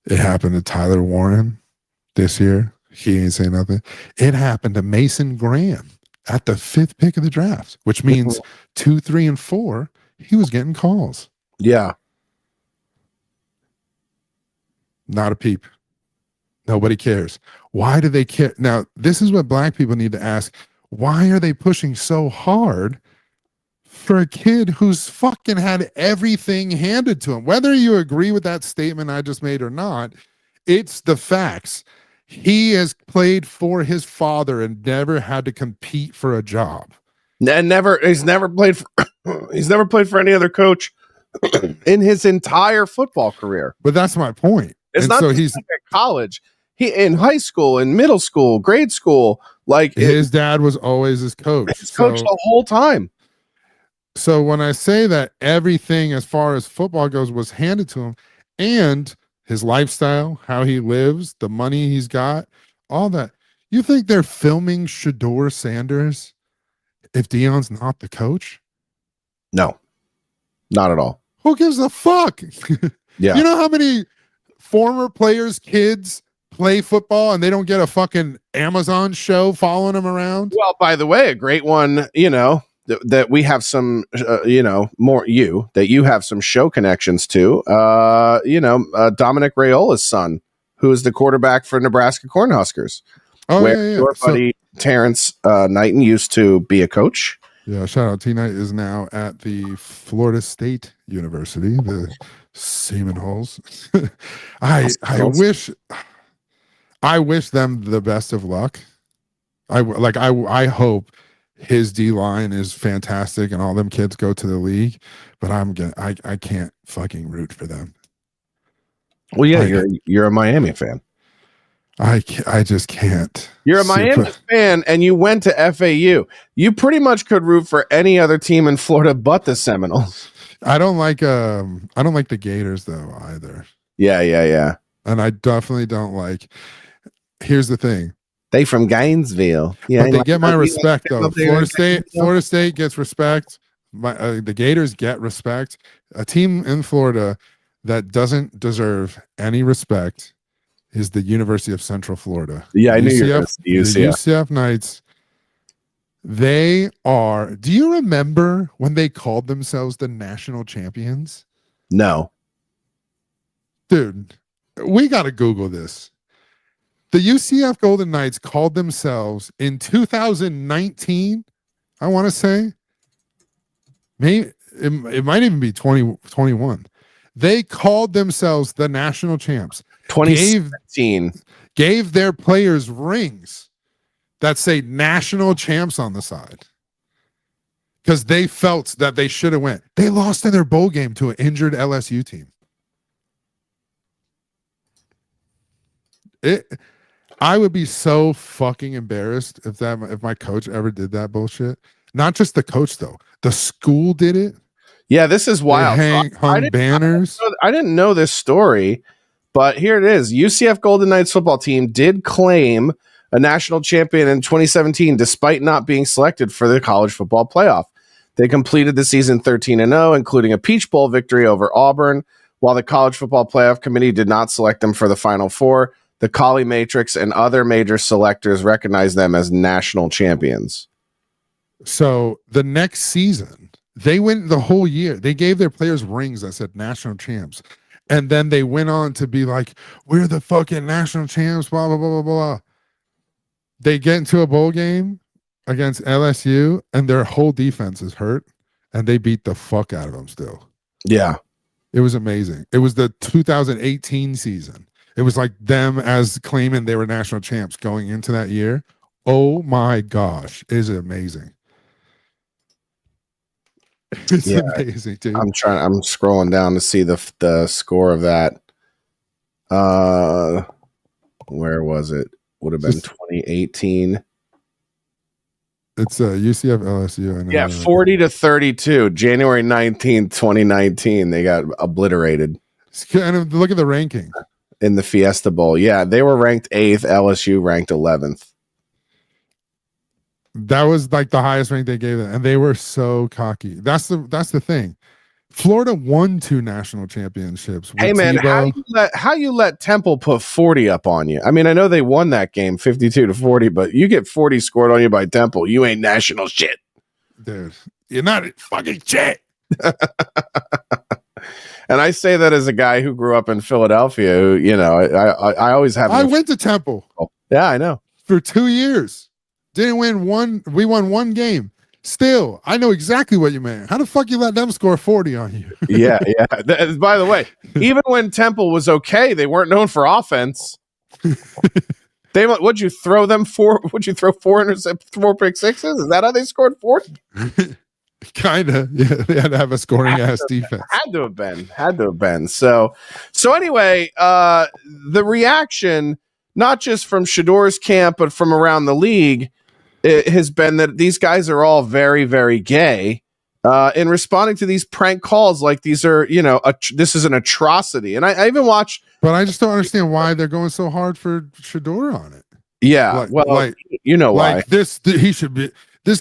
It happened to Tyler Warren this year. He ain't say nothing. It happened to Mason Graham at the 5th pick of the draft, which means 2, 3, and 4, he was getting calls.
Yeah.
Not a peep. Nobody cares. Why do they care? Now, this is what black people need to ask. Why are they pushing so hard for a kid who's fucking had everything handed to him? Whether you agree with that statement I just made or not, it's the facts. He has played for his father and never had to compete for a job.
And he's never played for any other coach in his entire football career.
But that's my point.
It's
and
not
so
just
he's
like at college. He in high school, in middle school, grade school, like
his dad was always his coach.
His coach the whole time.
So when I say that everything as far as football goes was handed to him, and his lifestyle, how he lives, the money he's got, all that, you think they're filming Shedeur Sanders if Deion's not the coach?
No, not at all.
Who gives a fuck?
Yeah.
You know how many former players' kids play football and they don't get a fucking Amazon show following them around?
Well, by the way, a great one, you know, that we have some, you know, that you have some show connections to, Dominic Raiola's son, who is the quarterback for Nebraska Cornhuskers.
Oh,
where your buddy Terrence Knighton used to be a coach.
Yeah, shout out. T Knight is now at the Florida State University, the Seminoles. I wish them the best of luck. I hope his D line is fantastic and all them kids go to the league, but I can't fucking root for them.
Well, yeah, you're a Miami fan.
I just can't.
You're a Miami fan, and you went to FAU. You pretty much could root for any other team in Florida but the Seminoles.
I don't like the Gators though either.
Yeah.
And I definitely don't like. Here's the thing.
They from Gainesville. Yeah,
but they get my respect though. Florida State gets respect. The Gators get respect. A team in Florida that doesn't deserve any respect is the University of Central Florida.
Yeah, I knew you were
the UCF Knights. They are. Do you remember when they called themselves the national champions?
No.
Dude, we got to Google this. The UCF Golden Knights called themselves in 2019, I want to say. Maybe it might even be 2021. They called themselves the national champs.
2017.
Gave their players rings that say national champs on the side because they felt that they should have went. They lost in their bowl game to an injured LSU team. I would be so fucking embarrassed if my coach ever did that bullshit. Not just the coach though, the school did it.
Yeah, this is wild.
Hung banners.
I didn't know this story, but here it is. UCF Golden Knights football team did claim a national champion in 2017, despite not being selected for the college football playoff. They completed the season 13-0, including a Peach Bowl victory over Auburn. While the college football playoff committee did not select them for the Final Four, the Colley Matrix and other major selectors recognized them as national champions.
So the next season, they went the whole year. They gave their players rings that said national champs. And then they went on to be like, we're the fucking national champs, blah, blah, blah, blah, blah. They get into a bowl game against LSU, and their whole defense is hurt, and they beat the fuck out of them still.
Yeah.
It was amazing. It was the 2018 season. It was like them as claiming they were national champs going into that year. Oh my gosh. Is it amazing? It's amazing, dude.
I'm scrolling down to see the score of that. Where was it? Would have been 2018.
It's UCF LSU. I know
Yeah,
that.
40-32, January 19th, 2019. They got obliterated.
And look at the ranking
in the Fiesta Bowl. Yeah, they were ranked 8th. LSU ranked 11th.
That was like the highest rank they gave them, and they were so cocky. That's the thing. Florida won 2 national championships.
Hey man, how you let Temple put 40 up on you? I mean, I know they won that game 52-40, but you get 40 scored on you by Temple, you ain't national shit,
dude. You're not fucking shit.
And I say that as a guy who grew up in Philadelphia. Who, you know, I always have.
I went to Temple.
Yeah, I know.
For 2 years, didn't win one. We won 1 game. Still, I know exactly what you meant. How the fuck you let them score 40 on you?
Yeah. By the way, even when Temple was okay, they weren't known for offense. Would you throw 4 pick sixes? Is that how they scored 40?
Kinda. Yeah, they had to have a scoring ass defense.
Had to have been. So anyway, the reaction, not just from Shador's camp, but from around the league, it has been that these guys are all very, very gay in responding to these prank calls. Like these are, this is an atrocity. And I even watched.
But I just don't understand why they're going so hard for Shador on it.
Yeah. Why.
This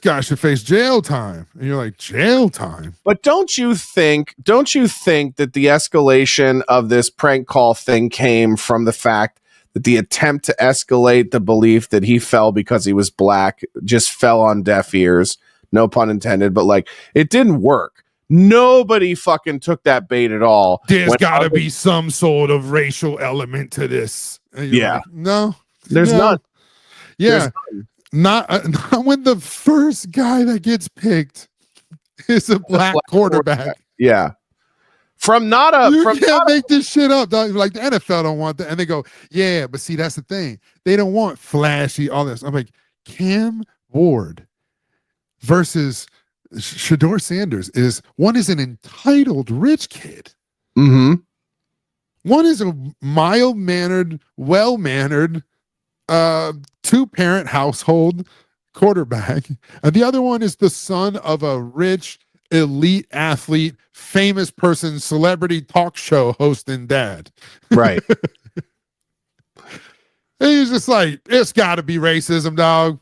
guy should face jail time. And you're like, jail time?
But don't you think that the escalation of this prank call thing came from the fact that the attempt to escalate the belief that he fell because he was black just fell on deaf ears? No pun intended, but like it didn't work. Nobody fucking took that bait at all.
There's got to be some sort of racial element to this.
Yeah.
Like, no.
There's none.
Yeah.
There's none.
Not when the first guy that gets picked is a black quarterback.
Yeah.
You can't make this shit up, dog. Like the NFL don't want that. And they go, yeah, but see, that's the thing. They don't want flashy, all this. I'm like, Cam Ward versus Shador Sanders one is an entitled rich kid.
Mm-hmm.
One is a mild-mannered, well-mannered, 2-parent household quarterback, and the other one is the son of a rich elite athlete, famous person, celebrity talk show hosting dad.
Right.
And he's just like, it's got to be racism, dog.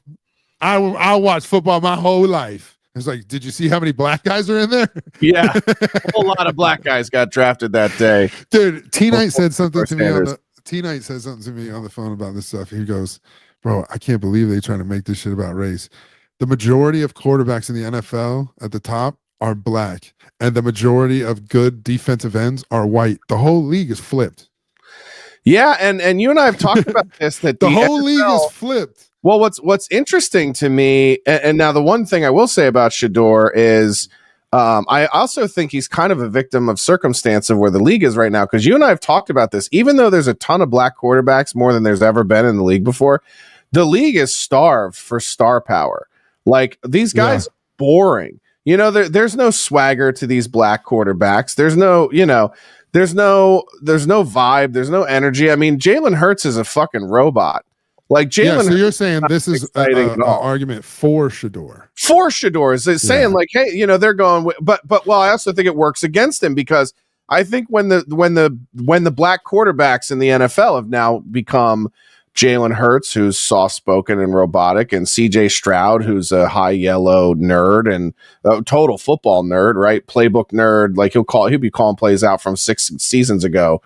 I watch football my whole life. It's like, did you see how many black guys are in there?
Yeah, a whole lot of black guys got drafted that day.
Dude, T-Night said something to me T-Night said something to me on the phone about this stuff. He goes, bro, I can't believe they're trying to make this shit about race. The majority of quarterbacks in the NFL at the top are black, and the majority of good defensive ends are white. The whole league is flipped.
Yeah, and you and I have talked about this, that
the whole NFL, league is flipped.
Well, what's interesting to me, and now the one thing I will say about Shador is I also think he's kind of a victim of circumstance of where the league is right now, because you and I have talked about this. Even though there's a ton of black quarterbacks, more than there's ever been in the league before, the league is starved for star power. Like, these guys are boring. There's no swagger to these black quarterbacks. There's no vibe. There's no energy. I mean, Jalen Hurts is a fucking robot. Like Jalen.
So you're saying this is an argument for Shador.
For Shador is saying like, hey, they're going, but I also think it works against him, because I think when the black quarterbacks in the NFL have now become Jalen Hurts, who's soft-spoken and robotic, and CJ Stroud, who's a high yellow nerd and a total football nerd, right? Playbook nerd. Like he'll be calling plays out from 6 seasons ago.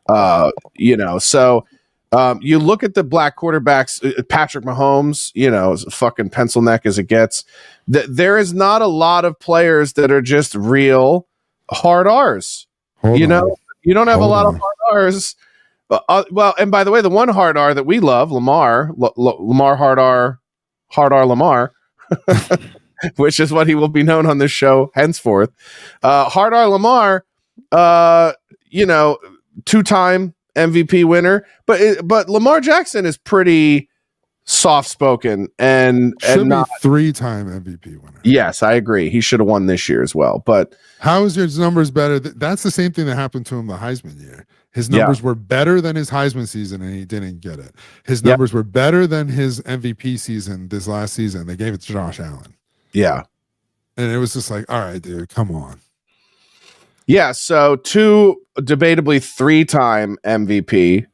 So you look at the black quarterbacks, Patrick Mahomes, as a fucking pencil neck as it gets. There is not a lot of players that are just real hard R's. You don't have a lot of hard R's. Well, and by the way, the one hard R that we love, Lamar hard R Lamar, which is what he will be known on this show henceforth. Hard R Lamar, 2-time MVP winner, but Lamar Jackson is pretty soft spoken and
Should be
not
3-time MVP winner.
Yes, I agree. He should have won this year as well. But
how is his numbers better? That's the same thing that happened to him the Heisman year. His numbers were better than his Heisman season, and he didn't get it. His numbers were better than his MVP season this last season. They gave it to Josh Allen.
Yeah.
And it was just like, all right, dude, come on.
Yeah, so 2 debatably 3-time MVP,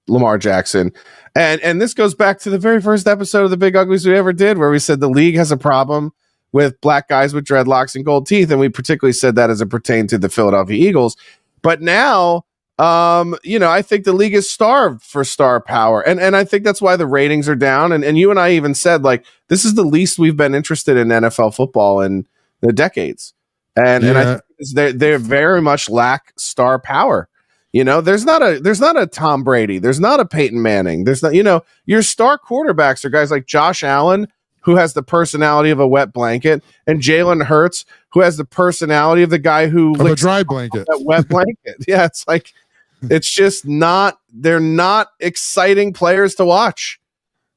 Lamar Jackson. And this goes back to the very first episode of the Big Uglies we ever did, where we said the league has a problem with black guys with dreadlocks and gold teeth, and we particularly said that as it pertained to the Philadelphia Eagles. But now, I think the league is starved for star power, and I think that's why the ratings are down. And you and I even said, like, this is the least we've been interested in NFL football in the decades, and I think they very much lack star power. There's not a Tom Brady, there's not a Peyton Manning, there's not, your star quarterbacks are guys like Josh Allen, who has the personality of a wet blanket, and Jalen Hurts, who has the personality of the guy who
of a dry blanket.
That wet blanket. Yeah, it's like, it's just not. They're not exciting players to watch,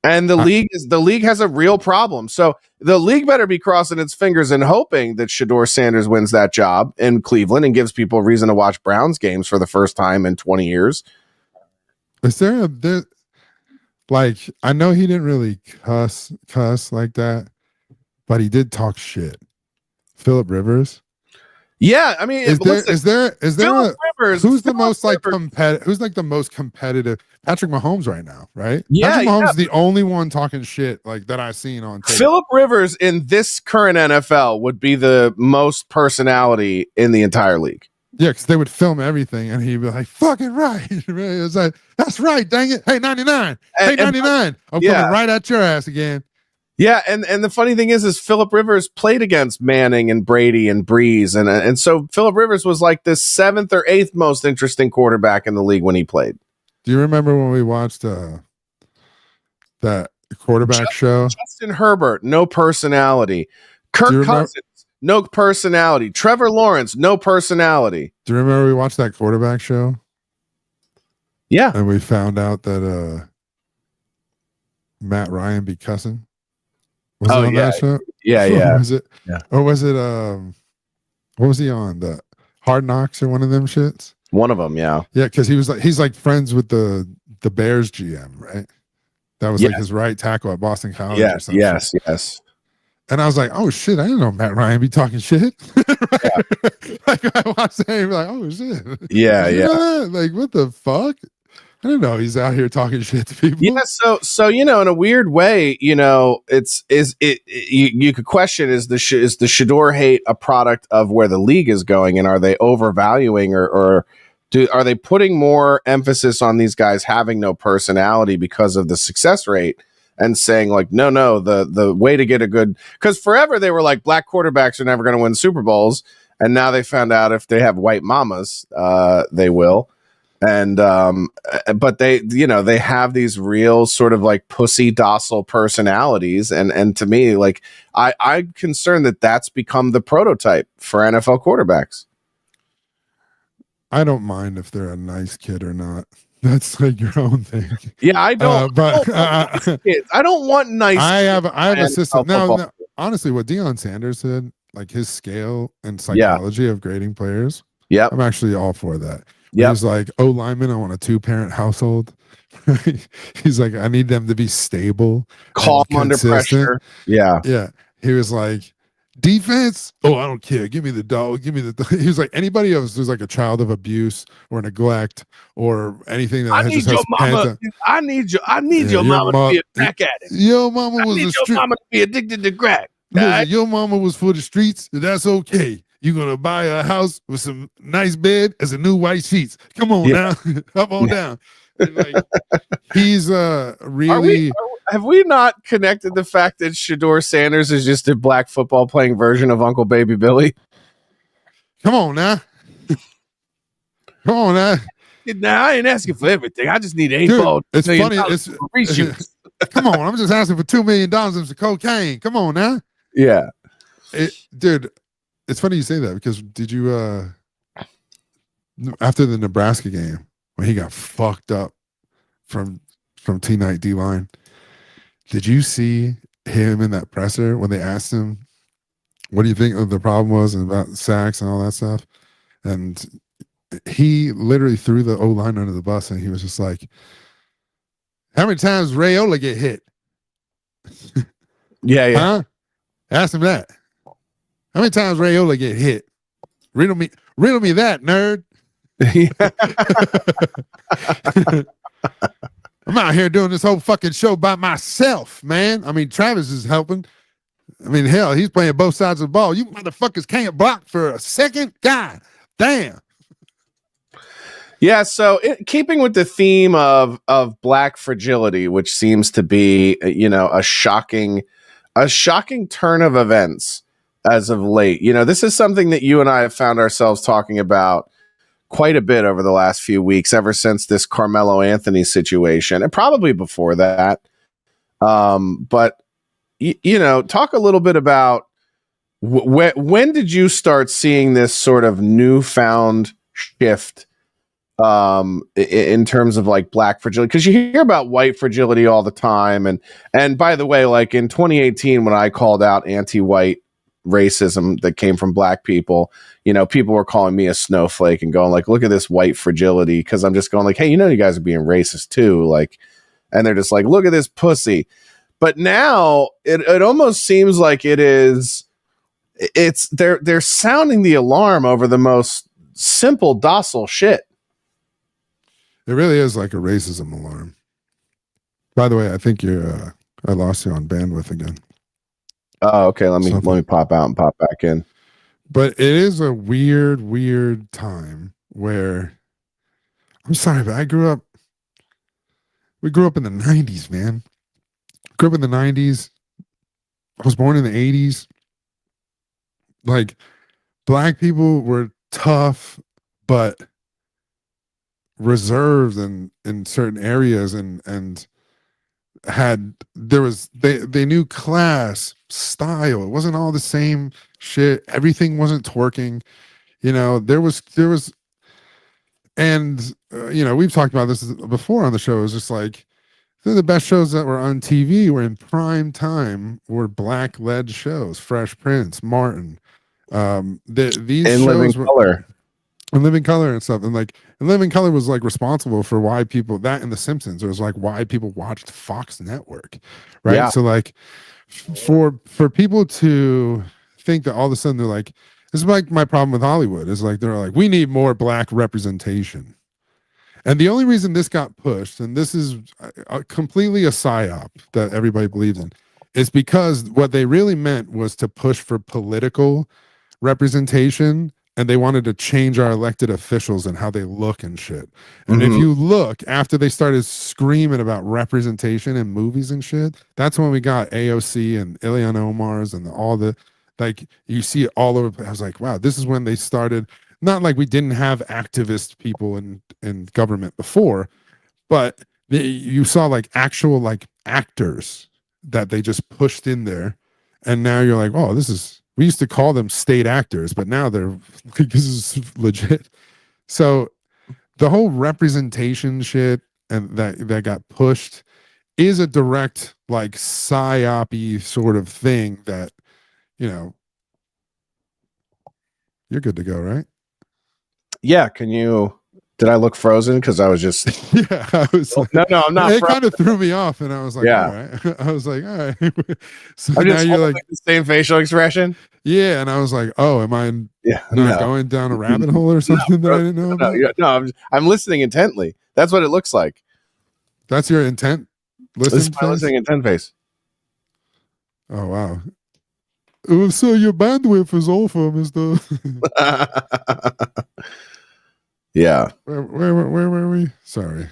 and the league has a real problem. So the league better be crossing its fingers and hoping that Shedeur Sanders wins that job in Cleveland and gives people a reason to watch Browns games for the first time in 20 years.
Is there like, I know he didn't really cuss like that, but he did talk shit. Phillip Rivers.
Yeah, I mean,
is there
Rivers,
who's the most like who's like the most competitive? Patrick Mahomes right now, right?
Yeah,
Patrick Mahomes is the only one talking shit like that I've seen on tape.
Phillip Rivers in this current NFL would be the most personality in the entire league.
Yeah, because they would film everything, and he'd be like, "Fucking right." It's like, "That's right, dang it! Hey, 99, hey, 99, I'm coming right at your ass again."
Yeah, and the funny thing is Phillip Rivers played against Manning and Brady and Breeze, and so Phillip Rivers was like the 7th or 8th most interesting quarterback in the league when he played.
Do you remember when we watched that quarterback show?
Justin Herbert, no personality. Kirk Cousins, no personality. Trevor Lawrence, no personality.
Do you remember we watched that quarterback show?
Yeah.
And we found out that Matt Ryan be cussing. Was it on that show?
Yeah.
Was it? Yeah. Or was it what was he on? The Hard Knocks or one of them shits?
One of them, yeah.
Yeah, because he's like friends with the Bears GM, right? That was like his right tackle at Boston College or something.
Yes.
And I was like, oh shit, I didn't know Matt Ryan be talking shit. Like I watched that and be like, oh shit.
Yeah.
Like, what the fuck? I didn't know he's out here talking shit to people.
Yeah, so in a weird way, you could question, is the Shedeur hate a product of where the league is going, and are they overvaluing or are they putting more emphasis on these guys having no personality because of the success rate, and saying like, no, the way to get a good, because forever they were like, black quarterbacks are never going to win Super Bowls, and now they found out if they have white mamas, they will. And but they have these real sort of like pussy docile personalities, and to me, like, I'm concerned that that's become the prototype for NFL quarterbacks.
I don't mind if they're a nice kid or not. That's like your own thing.
Yeah, I don't.
But
I don't want nice.
I have a system now. Honestly, what Deion Sanders said, like his scale and psychology of grading players.
Yeah,
I'm actually all for that.
Yeah,
he's like, lineman, I want a 2-parent household. He's like, I need them to be stable,
calm under pressure. Yeah.
He was like, defense. I don't care. Give me the dog. Give me the. He was like, anybody else who's like a child of abuse or neglect or anything that
I need your mama. I need your mama to be a crack addict.
Your mama was
your mama to be addicted to crack.
Your mama was for the streets. That's okay. You're gonna buy a house with some nice bed and some new white sheets. Come on now, up on down. And like, he's really.
Have we not connected the fact that Shedeur Sanders is just a black football playing version of Uncle Baby Billy?
Come on now. Come on now.
Nah, I ain't asking for everything. I just need $8 ball.
It's funny. It's come on. I'm just asking for $2 million and some cocaine. Come on now.
Yeah,
dude. It's funny you say that, because did you after the Nebraska game when he got fucked up from T-Night D-line, Did you see him in that presser when they asked him, what do you think the problem was about sacks and all that stuff? And he literally threw the O-line under the bus, and he was just like, how many times Rayola get hit?
Yeah.
Huh? Ask him that. How many times Rayola get hit? Riddle me that, nerd. I'm out here doing this whole fucking show by myself, man. I mean, Travis is helping. I mean, hell, he's playing both sides of the ball. You motherfuckers can't block for a second? God damn.
Yeah, so keeping with the theme of black fragility, which seems to be, a shocking turn of events as of late. This is something that you and I have found ourselves talking about quite a bit over the last few weeks, ever since this Carmelo Anthony situation, and probably before that. But talk a little bit about when did you start seeing this sort of newfound shift in terms of like black fragility? Because you hear about white fragility all the time, and by the way, like in 2018 when I called out anti-white racism that came from black people, people were calling me a snowflake and going like, look at this white fragility, because I'm just going like, hey, you guys are being racist too, like, and they're just like, look at this pussy. But now it almost seems like they're sounding the alarm over the most simple, docile shit.
It really is like a racism alarm. By the way, I think I lost you on bandwidth again.
Oh, okay. Let me pop out and pop back in.
But it is a weird time where, I'm sorry, but we grew up in the 90s, man. Grew up in the 90s. I was born in the 80s. Like, black people were tough, but reserved in certain areas, and they knew class, style. It wasn't all the same shit. Everything wasn't twerking. There was and we've talked about this before on the show. It was just like, the best shows that were on TV were in prime time were black led shows. Fresh Prince, Martin, these
and
shows
Living Color.
And Living Color and stuff. And Living Color was like responsible for why people, that and The Simpsons, it was like why people watched Fox Network, right?
Yeah.
So like for people to think that all of a sudden they're like, this is like my problem with Hollywood, is like they're like, we need more black representation. And the only reason this got pushed, and this is completely a psyop that everybody believes in, is because what they really meant was to push for political representation, and they wanted to change our elected officials and how they look and shit. And if you look, after they started screaming about representation in movies and shit, that's when we got AOC and Ilhan Omar's and all the, like, you see it all over. I was like, wow, this is when they started. Not like we didn't have activist people in government before, but you saw like actual like actors that they just pushed in there. And now you're like, oh, we used to call them state actors, but now they're like, this is legit. So the whole representation shit and that got pushed is a direct like psyop-y sort of thing that, you're good to go, right?
Yeah, did I look frozen? Because I was just
yeah, I was like,
no, I'm not.
It kind of threw me off, and I was like,
yeah.
all right. I was like, all right. So
I'm
now
just
you're like
the same facial expression.
Yeah, and I was like, oh, am I
not
going down a rabbit hole or something that I didn't know about?
No, I'm listening intently. That's what it looks like.
That's your intent?
This is my listening intent face.
Oh, wow. So your bandwidth is over, Mr.
Yeah.
Where were we? Sorry.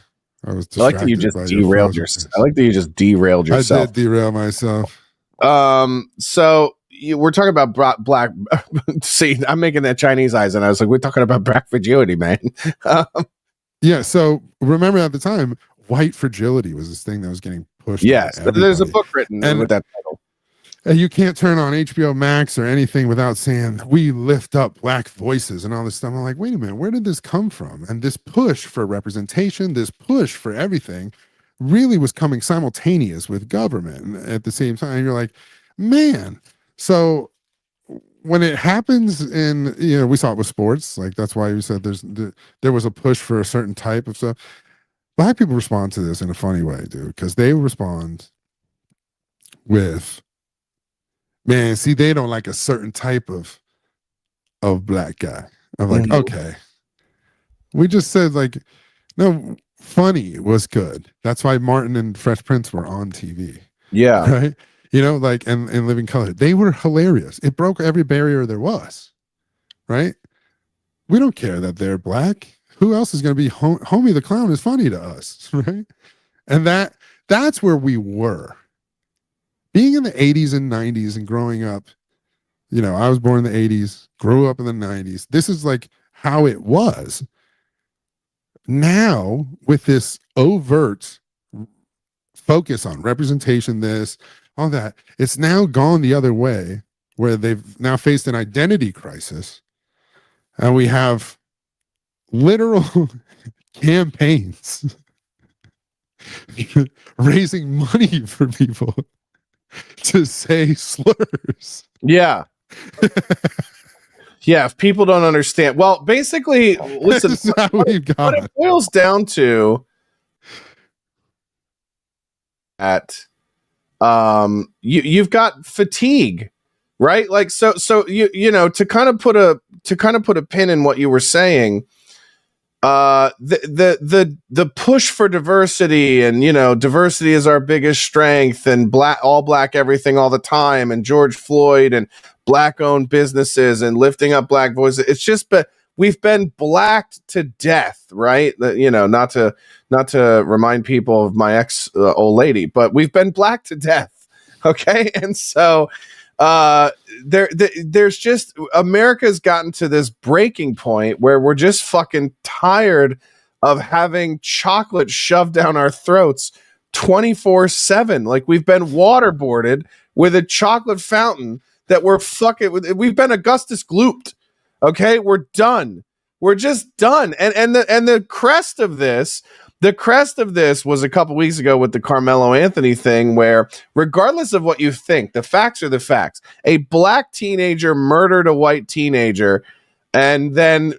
I was distracted.
I like that you just derailed yourself. I like that you just derailed yourself.
I did derail myself.
So we're talking about black. See, I'm making that Chinese eyes, and I was like, we're talking about black fragility, man.
Yeah. So remember at the time, white fragility was this thing that was getting pushed.
Yes, there's a book written with that title.
And you can't turn on HBO Max or anything without saying, we lift up black voices and all this stuff. I'm like, wait a minute, where did this come from? And this push for representation, this push for everything, really was coming simultaneous with government at the same time. You're like, man. So when it happens in, we saw it with sports. Like, that's why we said there was a push for a certain type of stuff. Black people respond to this in a funny way, dude, because they respond with, man, see, they don't like a certain type of black guy. I'm like, okay. We just said, like, no, funny was good. That's why Martin and Fresh Prince were on TV.
Yeah.
Right? Like, and Living Color. They were hilarious. It broke every barrier there was. Right? We don't care that they're black. Who else is going to be Homie the Clown is funny to us. Right? And that's where we were. Being in the 80s and 90s and growing up, I was born in the 80s, grew up in the 90s. This is like how it was. Now, with this overt focus on representation, all that, it's now gone the other way, where they've now faced an identity crisis. And we have literal campaigns raising money for people to say slurs.
Yeah. Yeah, if people don't understand. Well, basically, listen, what it boils down to you've got fatigue, right? Like, so to kind of put a pin in what you were saying, the push for diversity, and diversity is our biggest strength, and all black everything all the time, and George Floyd, and black owned businesses, and lifting up black voices. It's just, but we've been blacked to death, right? Not to remind people of my ex old lady, but we've been blacked to death. Okay. And so there's just, America's gotten to this breaking point where we're just fucking tired of having chocolate shoved down our throats 24/7. Like, we've been waterboarded with a chocolate fountain that we've been Augustus Glooped. Okay, we're done. We're just done. And the crest of this was a couple weeks ago with the Carmelo Anthony thing, where, regardless of what you think, the facts are the facts. A black teenager murdered a white teenager and then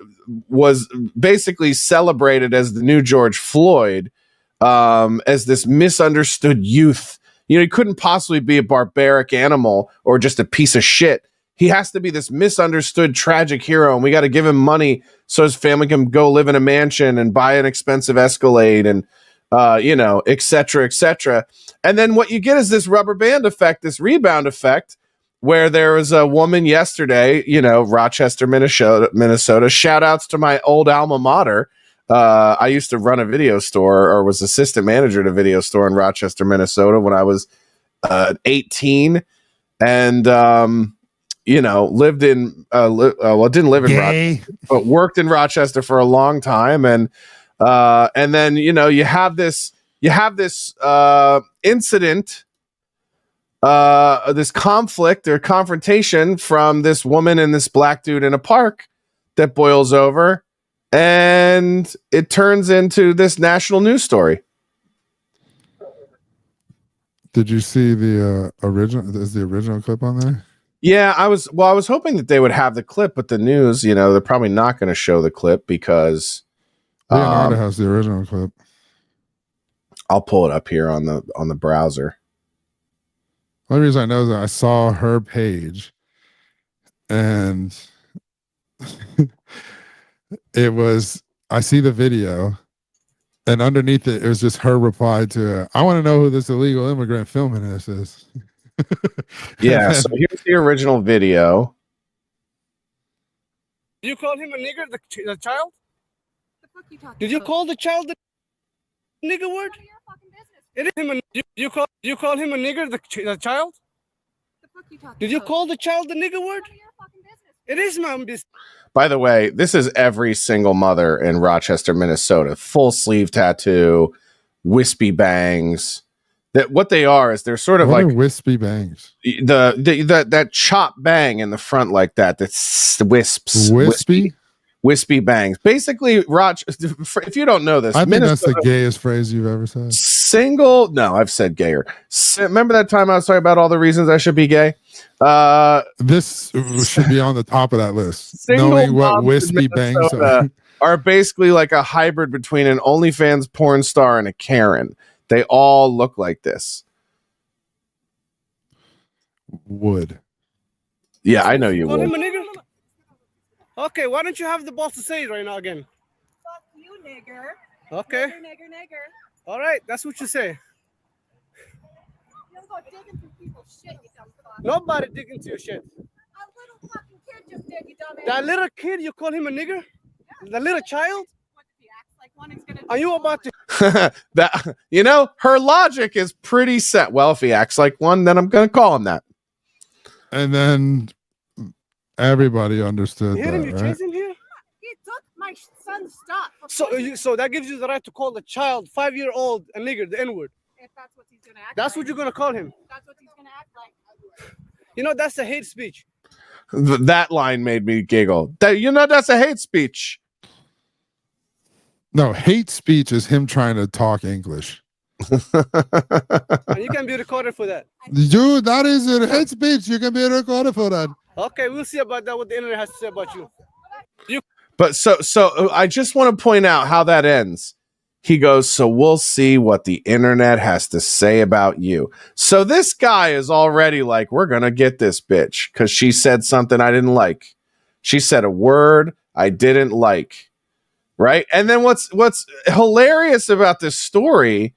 was basically celebrated as the new George Floyd, as this misunderstood youth. He couldn't possibly be a barbaric animal or just a piece of shit. He has to be this misunderstood tragic hero, and we got to give him money so his family can go live in a mansion and buy an expensive Escalade, and et cetera, et cetera. And then what you get is this rubber band effect, this rebound effect, where there was a woman yesterday, Rochester, Minnesota. Shout outs to my old alma mater. I used to run a video store, or was assistant manager at a video store in Rochester, Minnesota, when I was 18, and lived in didn't live in Rochester, but worked in Rochester for a long time, and then you have this incident, this conflict or confrontation from this woman and this black dude in a park that boils over, and it turns into this national news story.
Did you see the original? Is the original clip on there?
Yeah, I was hoping that they would have the clip, but the news, they're probably not going to show the clip because
Leonardo has the original clip.
I'll pull it up here on the browser.
The only reason I know is that I saw her page, and I see the video, and underneath it was just her reply to, I want to know who this illegal immigrant filming this is.
Yeah, so here's the original video.
You called him a nigger, the child?
The fuck you talking
Did you
about?
call the child the nigger word?
None of your fucking business.
It is him. You call him a nigger, the child?
The fuck you talking
Did you
about?
call the child the nigger word?
None of your fucking business.
It is my business.
By the way, this is every single mother in Rochester, Minnesota. Full sleeve tattoo, wispy bangs. That what they are is they're sort of
what
like
are wispy bangs.
That chop bang in the front like that. That's wisps.
Wispy?
wispy bangs. Basically, if you don't know this,
I think that's
Minnesota,
the gayest phrase you've ever said.
no, I've said gayer. Remember that time I was talking about all the reasons I should be gay?
This should be on the top of that list.
Single
Knowing what
moms in
wispy bangs
Minnesota
are.
are basically like a hybrid between an OnlyFans porn star and a Karen. They all look like this.
Would.
Yeah, I know you
Call him
would.
a nigger? Okay, why don't you have the balls to say it right now again?
Fuck you, nigger.
Okay.
Nigger.
All right, that's what you say.
You don't go digging through people's shit, you dumb fuck.
Nobody dig into your shit.
A little fucking kid just did, you dumbass.
That little kid, you call him a nigger? The little child?
What if he acts like one, he's gonna
Are you about to?
That her logic is pretty set. Well, if he acts like one, then I'm gonna call him that.
And then everybody understood
You hear him?
that,
You
right?
chase him here?
He took my son's stuff.
So that gives you the right to call the child, 5-year-old, a nigger, the N-word.
If that's what he's gonna act
That's
like.
what you're gonna call him.
That's what he's gonna act like.
You know, that's a hate speech.
That line made me giggle. That's a hate speech.
No, hate speech is him trying to talk English.
And you can be recorded for that.
Dude, that is a hate speech. You can be recorded for that.
Okay, we'll see about that, what the internet has to say about you.
But so I just want to point out how that ends. He goes, so we'll see what the internet has to say about you. So this guy is already like, we're going to get this bitch because she said something I didn't like. She said a word I didn't like. Right. And then what's hilarious about this story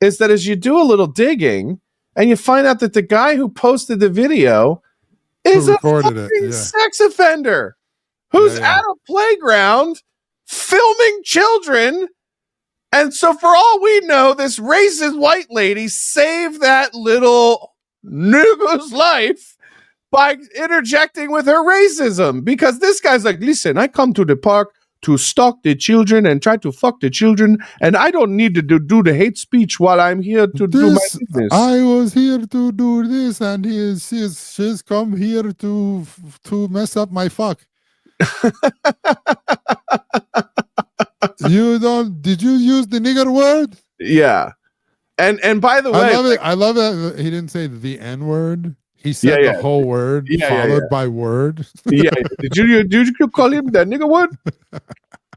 is that as you do a little digging and you find out that the guy who posted the video is a fucking sex offender who's at a playground filming children. And so for all we know, this racist white lady saved that little nigger's life by interjecting with her racism, because this guy's like, listen, I come to the park to stalk the children and try to fuck the children, and I don't need to do the hate speech while I'm here to do my business.
I was here to do this, and she's come here to mess up my fuck. Did you use the nigger word?
Yeah. And by the way,
I love it. He didn't say the N word. He said the whole word followed by word.
Yeah. Did you call him the nigger word?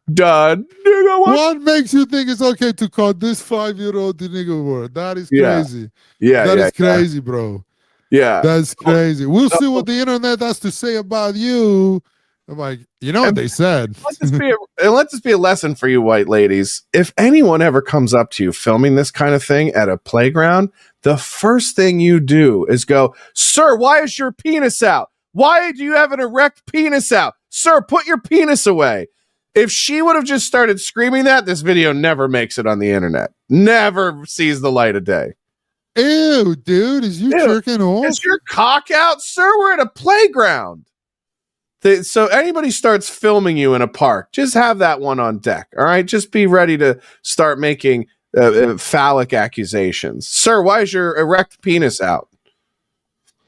The nigger word?
What makes you think it's okay to call this 5-year-old the nigger word? That is crazy.
Yeah.
That is crazy, bro.
Yeah.
That's crazy. We'll see what the internet has to say about you. I'm like, you know what they said.
Let this be a lesson for you white ladies. If anyone ever comes up to you filming this kind of thing at a playground, the first thing you do is go, sir, why is your penis out? Why do you have an erect penis out? Sir, put your penis away. If she would have just started screaming that, this video never makes it on the internet. Never sees the light of day.
Ew, dude, is you jerking off?
Is your cock out? Sir, we're at a playground. So anybody starts filming you in a park, just have that one on deck. All right. Just be ready to start making phallic accusations. Sir, why is your erect penis out?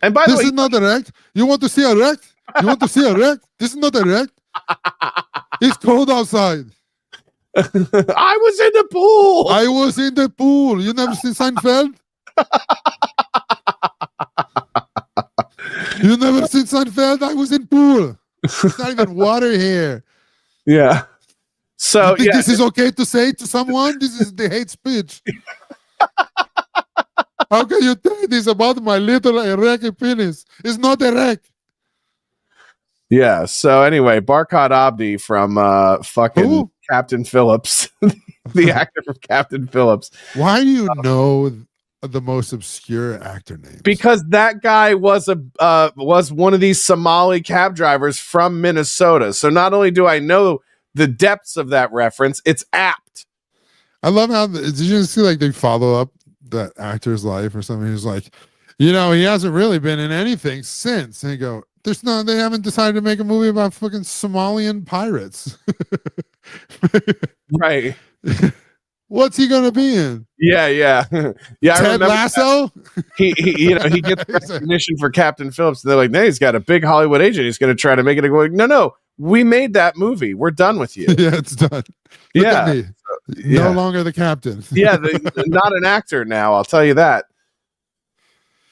And by the way,
this is not erect. You want to see erect? You want to see erect? This is not erect. It's cold outside.
I was in the pool.
I was in the pool. You never seen Seinfeld? You never seen Seinfeld? I was in pool. It's not even water here.
Yeah. So
you think this is okay to say to someone? This is the hate speech. How can you tell this about my little erect penis? It's not erect.
Yeah. So anyway, Barkhad Abdi from fucking Captain Phillips, the actor from Captain Phillips.
Why do you know the most obscure actor names?
Because that guy was one of these Somali cab drivers from Minnesota. So not only do I know the depths of that reference, it's apt.
I love how did you see like they follow up that actor's life or something? He's like, he hasn't really been in anything since. And they go, they haven't decided to make a movie about fucking Somalian pirates.
Right.
What's he gonna be in?
Yeah.
Ted Lasso.
He gets recognition for Captain Phillips. And they're like, no, he's got a big Hollywood agent. He's going to try to make it. No. we made that movie. We're done with you.
Yeah, it's done. Look
Yeah.
at me. No longer the captain.
Yeah, not an actor now. I'll tell you that.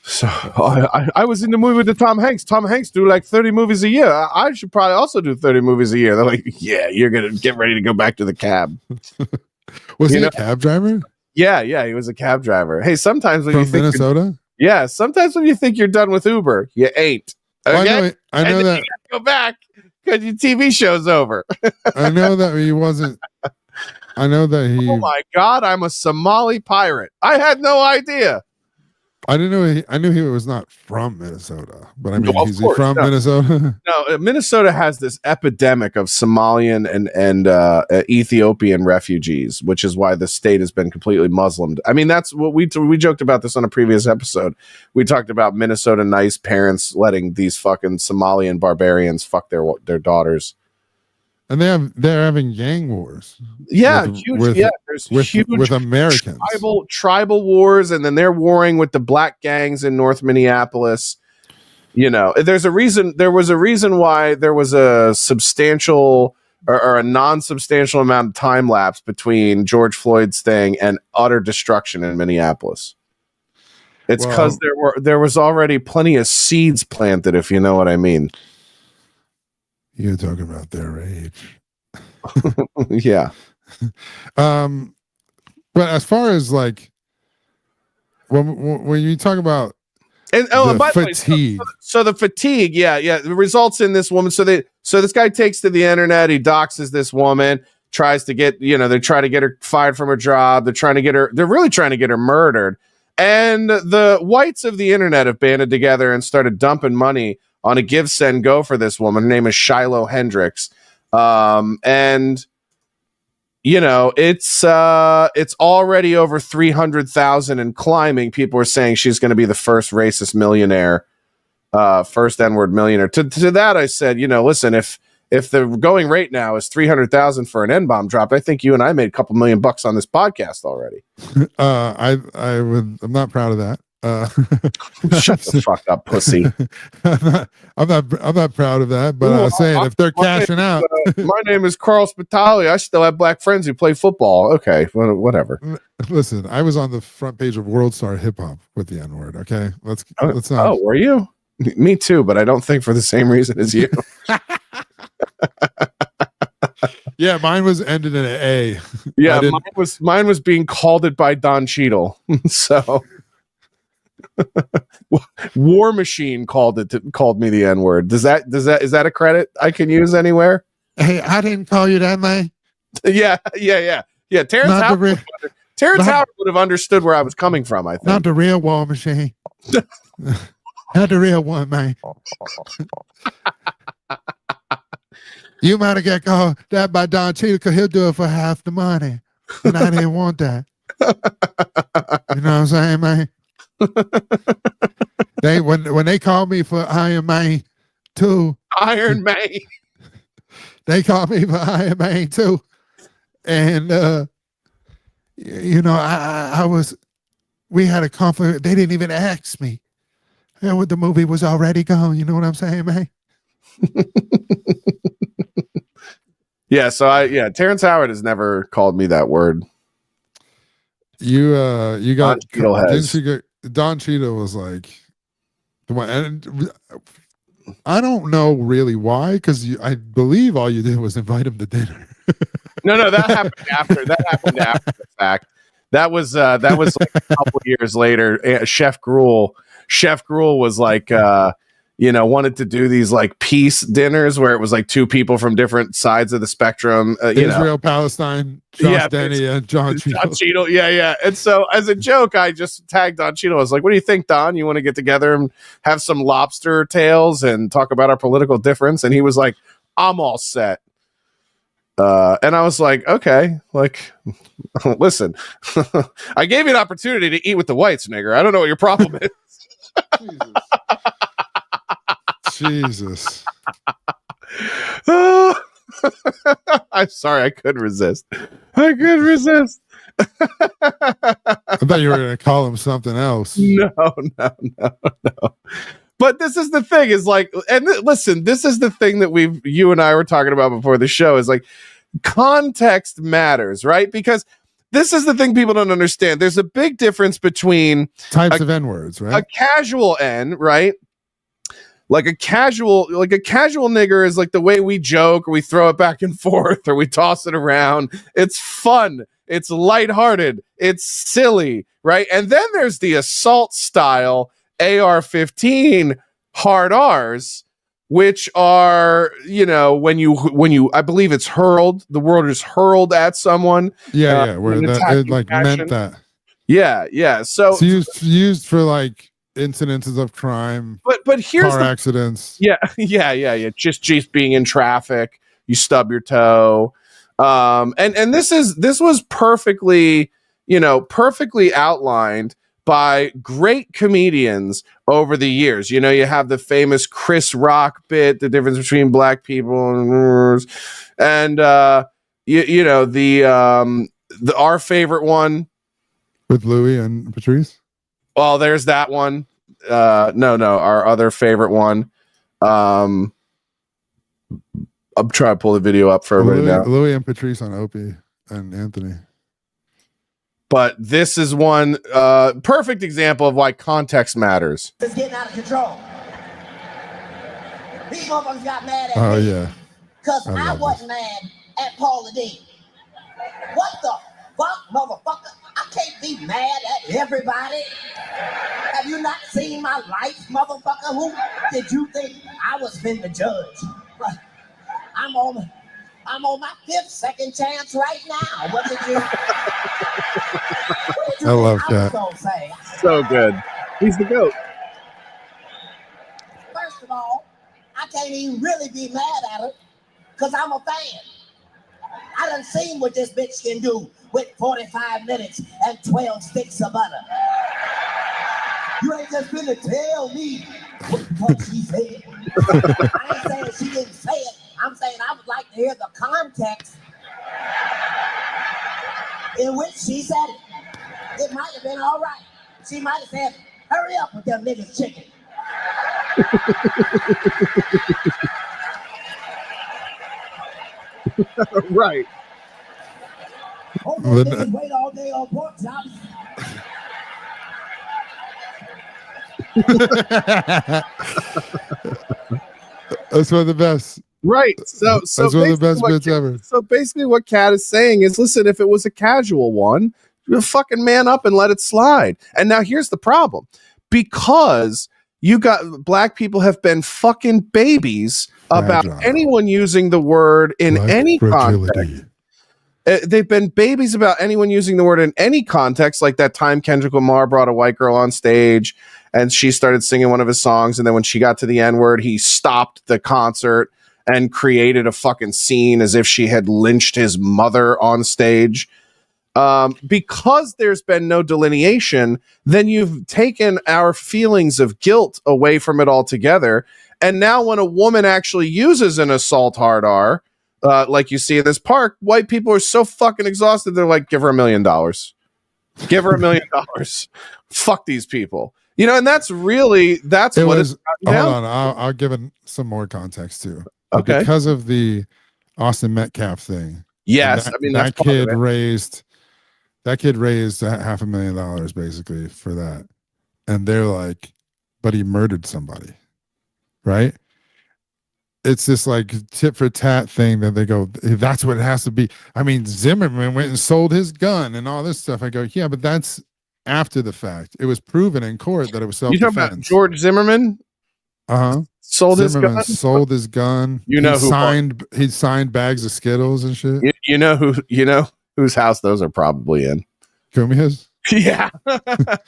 So I was in the movie with the Tom Hanks. Tom Hanks do like 30 movies a year. I should probably also do 30 movies a year. They're like, yeah, you're gonna get ready to go back to the cab.
Was he a cab driver?
Yeah, he was a cab driver. Hey, sometimes when
From
you think
Minnesota?
yeah, sometimes when you think you're done with Uber, you ain't. Okay?
I know that.
Go back because your TV show's over.
I know that he wasn't. I know that he.
Oh my God, I'm a Somali pirate. I had no idea.
I didn't know. I knew he was not from Minnesota, but I mean,
No, of
is he
course,
from
no.
Minnesota?
No, Minnesota has this epidemic of Somalian and Ethiopian refugees, which is why the state has been completely Muslimed. I mean, that's what we joked about this on a previous episode. We talked about Minnesota nice parents letting these fucking Somalian barbarians fuck their daughters.
And they're having gang wars.
Yeah,
there's huge with Americans.
Tribal wars, and then they're warring with the black gangs in North Minneapolis. You know, there was a reason why there was a substantial or a non-substantial amount of time lapse between George Floyd's thing and utter destruction in Minneapolis. It's because there was already plenty of seeds planted, if you know what I mean.
You're talking about their age.
Yeah.
But as far as like when you talk about
and by the way, so the fatigue, it results in this woman. So this guy takes to the internet, he doxes this woman, tries to get, they try to get her fired from her job, they're really trying to get her murdered. And the whites of the internet have banded together and started dumping money on a give, send, go for this woman. Her name is Shiloh Hendricks. And it's already over 300,000 and climbing. People are saying she's going to be the first racist millionaire, first N-word millionaire. To that, I said, listen, if the going rate now is 300,000 for an N-bomb drop, I think you and I made a couple $1 million on this podcast already.
I'm not proud of that.
Shut the fuck up, pussy.
I'm not proud of that, but I was saying if they're cashing out.
My name is Carl Spitali. I still have black friends who play football. Okay, whatever.
Listen, I was on the front page of World Star Hip Hop with the N-word. Okay, let's not.
Oh, were you? Me too, but I don't think for the same reason as you.
Yeah, mine was ended in an A.
Yeah, mine was being called it by Don Cheadle. So War Machine called me the N-word. is that a credit I can use anywhere?
Hey, I didn't call you that, man.
Yeah. Terrence Howard would have understood where I was coming from, I think.
Not the real War Machine. Not the real one, man. You might have got called that by Don Cheadle because he'll do it for half the money. And I didn't want that. You know what I'm saying, man? When they call me for Iron Man 2.
Iron Man.
They called me for Iron Man 2. And we had a conflict. They didn't even ask me. And the movie was already gone. You know what I'm saying, man?
Yeah, Terrence Howard has never called me that word.
You got
Don
Cheadle was like, and I don't know really why, because I believe all you did was invite him to dinner.
No, that happened after. That happened after the fact. That was like a couple of years later. Chef Gruel was like, wanted to do these like peace dinners where it was like two people from different sides of the spectrum.
Israel, Palestine, Josh Denny, and John Cheadle.
Don Cheadle, yeah. And so as a joke, I just tagged Don Cheadle. I was like, what do you think, Don? You want to get together and have some lobster tails and talk about our political difference? And he was like, I'm all set. And I was like, okay, like, listen, I gave you an opportunity to eat with the whites, nigger. I don't know what your problem is.
Jesus.
I'm sorry, I couldn't resist. I thought
you were going to call him something else.
No. But this is the thing is like, and listen, this is the thing that you and I were talking about before the show is like context matters, right? Because this is the thing people don't understand. There's a big difference between
types of N-words, right?
A casual N, right? Like a casual nigger is like the way we joke or we throw it back and forth or we toss it around. It's fun. It's lighthearted. It's silly, right? And then there's the assault style AR-15 hard R's, which are, you know, when you I believe it's hurled, the word is hurled at someone.
Yeah, where it like meant that.
Yeah. So
it's used for like incidences of crime,
but here's
car accidents.
Yeah. Just being in traffic, you stub your toe. And this was perfectly outlined by great comedians over the years. You know, you have the famous Chris Rock bit, the difference between black people and you know, the our favorite one
with Louis and Patrice.
Well, there's that one. No, our other favorite one. I'm trying to pull the video up for everybody now.
Louis and Patrice on Opie and Anthony.
But this is one perfect example of why context matters.
It's getting out of control. These motherfuckers got mad at
me.
Yeah. Because I wasn't mad at Paula Dean. What the fuck, motherfucker? I can't be mad at everybody. Have you not seen my life, motherfucker? Who did you think I was finna judge? I'm on my 5th second chance right now. What did you
I love that.
So good. He's the GOAT.
First of all, I can't even really be mad at her because I'm a fan. I done seen what this bitch can do with 45 minutes and 12 sticks of butter. You ain't just finna tell me what she said. I ain't saying she didn't say it. I'm saying I would like to hear the context in which she said it. It might have been all right. She might have said, hurry up with them niggas chicken.
Right.
Oh, those niggas wait all day on pork chops.
That's one of the best.
Right. So
that's one of the best bits ever.
So basically what Kat is saying is, listen, if it was a casual one, you fucking man up and let it slide. And now here's the problem. Because you got black people have been fucking babies about anyone using the word in any context. They've been babies about anyone using the word in any context, like that time Kendrick Lamar brought a white girl on stage and she started singing one of his songs. And then when she got to the N-word, he stopped the concert and created a fucking scene as if she had lynched his mother on stage. Because there's been no delineation, then you've taken our feelings of guilt away from it altogether. And now when a woman actually uses an assault hard R, like you see in this park, white people are so fucking exhausted. They're like, give her $1 million. Give her $1 million. Fuck these people. You know, and that's what it's
hold on. I'll give it some more context too.
Okay.
Because of the Austin Metcalf thing.
Yes.
That kid raised $500,000 basically for that. And they're like, but he murdered somebody. Right? It's this like tit for tat thing that they go, that's what it has to be. I mean, Zimmerman went and sold his gun and all this stuff. I go, yeah, but that's after the fact. It was proven in court that it was self-defense.
You talking about George Zimmerman? Sold his gun. You know
he signed bags of Skittles and shit.
You know whose house those are probably in.
Kumia's?
Yeah.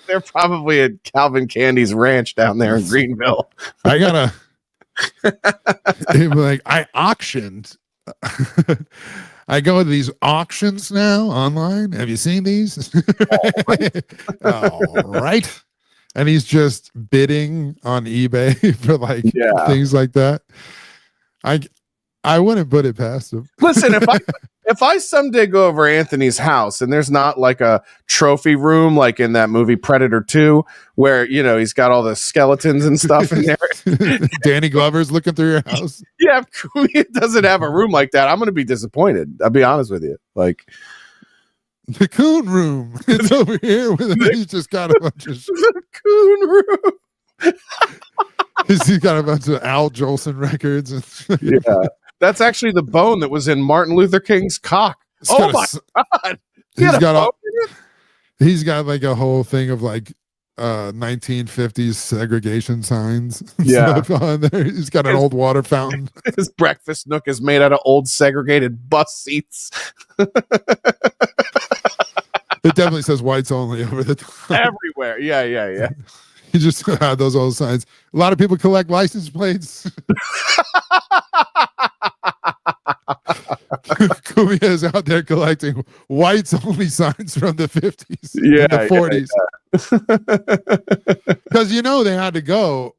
They're probably at Calvin Candy's ranch down there in Greenville.
I gotta like I auctioned. I go to these auctions now online. Have you seen these? All right. And he's just bidding on eBay for like things like that. I wouldn't put it past him.
Listen, if I someday go over Anthony's house and there's not like a trophy room like in that movie Predator 2, where he's got all the skeletons and stuff in there.
Danny Glover's looking through your house.
Yeah, if it doesn't have a room like that, I'm gonna be disappointed. I'll be honest with you. Like
the coon room. It's over here he's just got a bunch of
the coon room.
He's got a bunch of Al Jolson records.
Yeah. That's actually the bone that was in Martin Luther King's cock. Oh my God.
He's got like a whole thing of like 1950s segregation signs.
Yeah.
On there. He's got an old water fountain.
His breakfast nook is made out of old segregated bus seats.
It definitely says whites only over the top.
Everywhere. Yeah.
He just had those old signs. A lot of people collect license plates. Kumia is out there collecting whites only signs from the 50s and the 40s. Because they had to go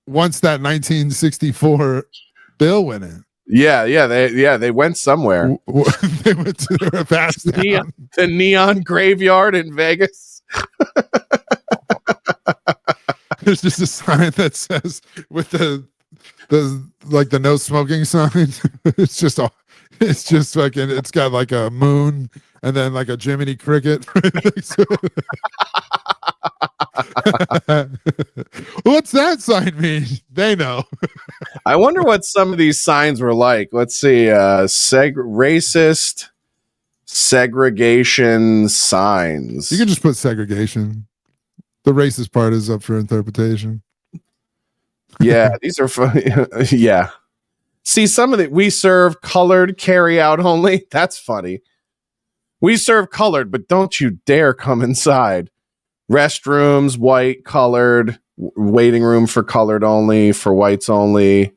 once that 1964 bill went in.
They went somewhere.
They went to their past
the neon graveyard in Vegas.
There's just a sign that says with the no smoking sign. It's just fucking. It's got like a moon and then like a Jiminy Cricket. What's that sign mean? They know.
I wonder what some of these signs were like. Let's see. Racist segregation signs.
You can just put segregation. The racist part is up for interpretation.
Yeah, these are funny. Yeah. See, some of it, we serve colored carry out only. That's funny. We serve colored, but don't you dare come inside. Restrooms, white, colored, waiting room for colored only, for whites only,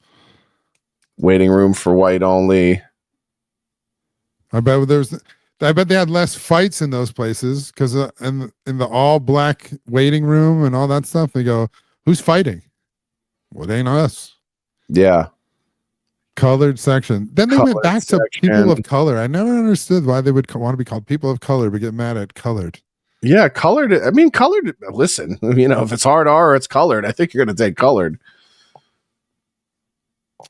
waiting room for white only.
I bet they had less fights in those places because in the all black waiting room and all that stuff, they go, who's fighting? Well, it ain't us.
Yeah.
Colored section. Then they went back to people of color. I never understood why they would want to be called people of color, but get mad at colored.
Yeah, colored. I mean, colored. Listen, if it's hard R or it's colored, I think you're going to take colored.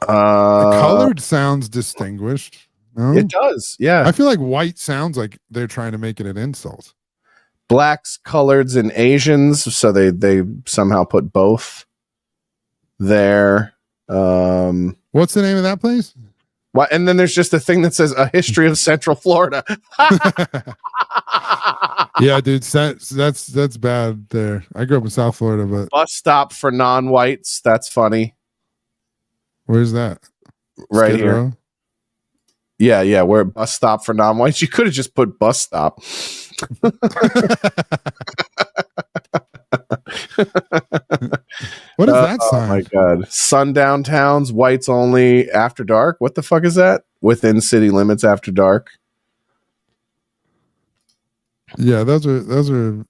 Colored sounds distinguished. No?
It does. Yeah.
I feel like white sounds like they're trying to make it an insult.
Blacks, coloreds, and Asians. So they somehow put both there.
What's the name of that place?
What? And then there's just a thing that says a history of Central Florida.
Yeah, dude, that's bad there. I grew up in South Florida, but
bus stop for non-whites. That's funny.
Where's that?
Right
Skid
here.
Row?
Yeah. We're bus stop for non-whites. You could have just put bus stop.
What is that sign?
Oh my God. Sundown towns, whites only after dark. What the fuck is that? Within city limits after dark.
Yeah, those are.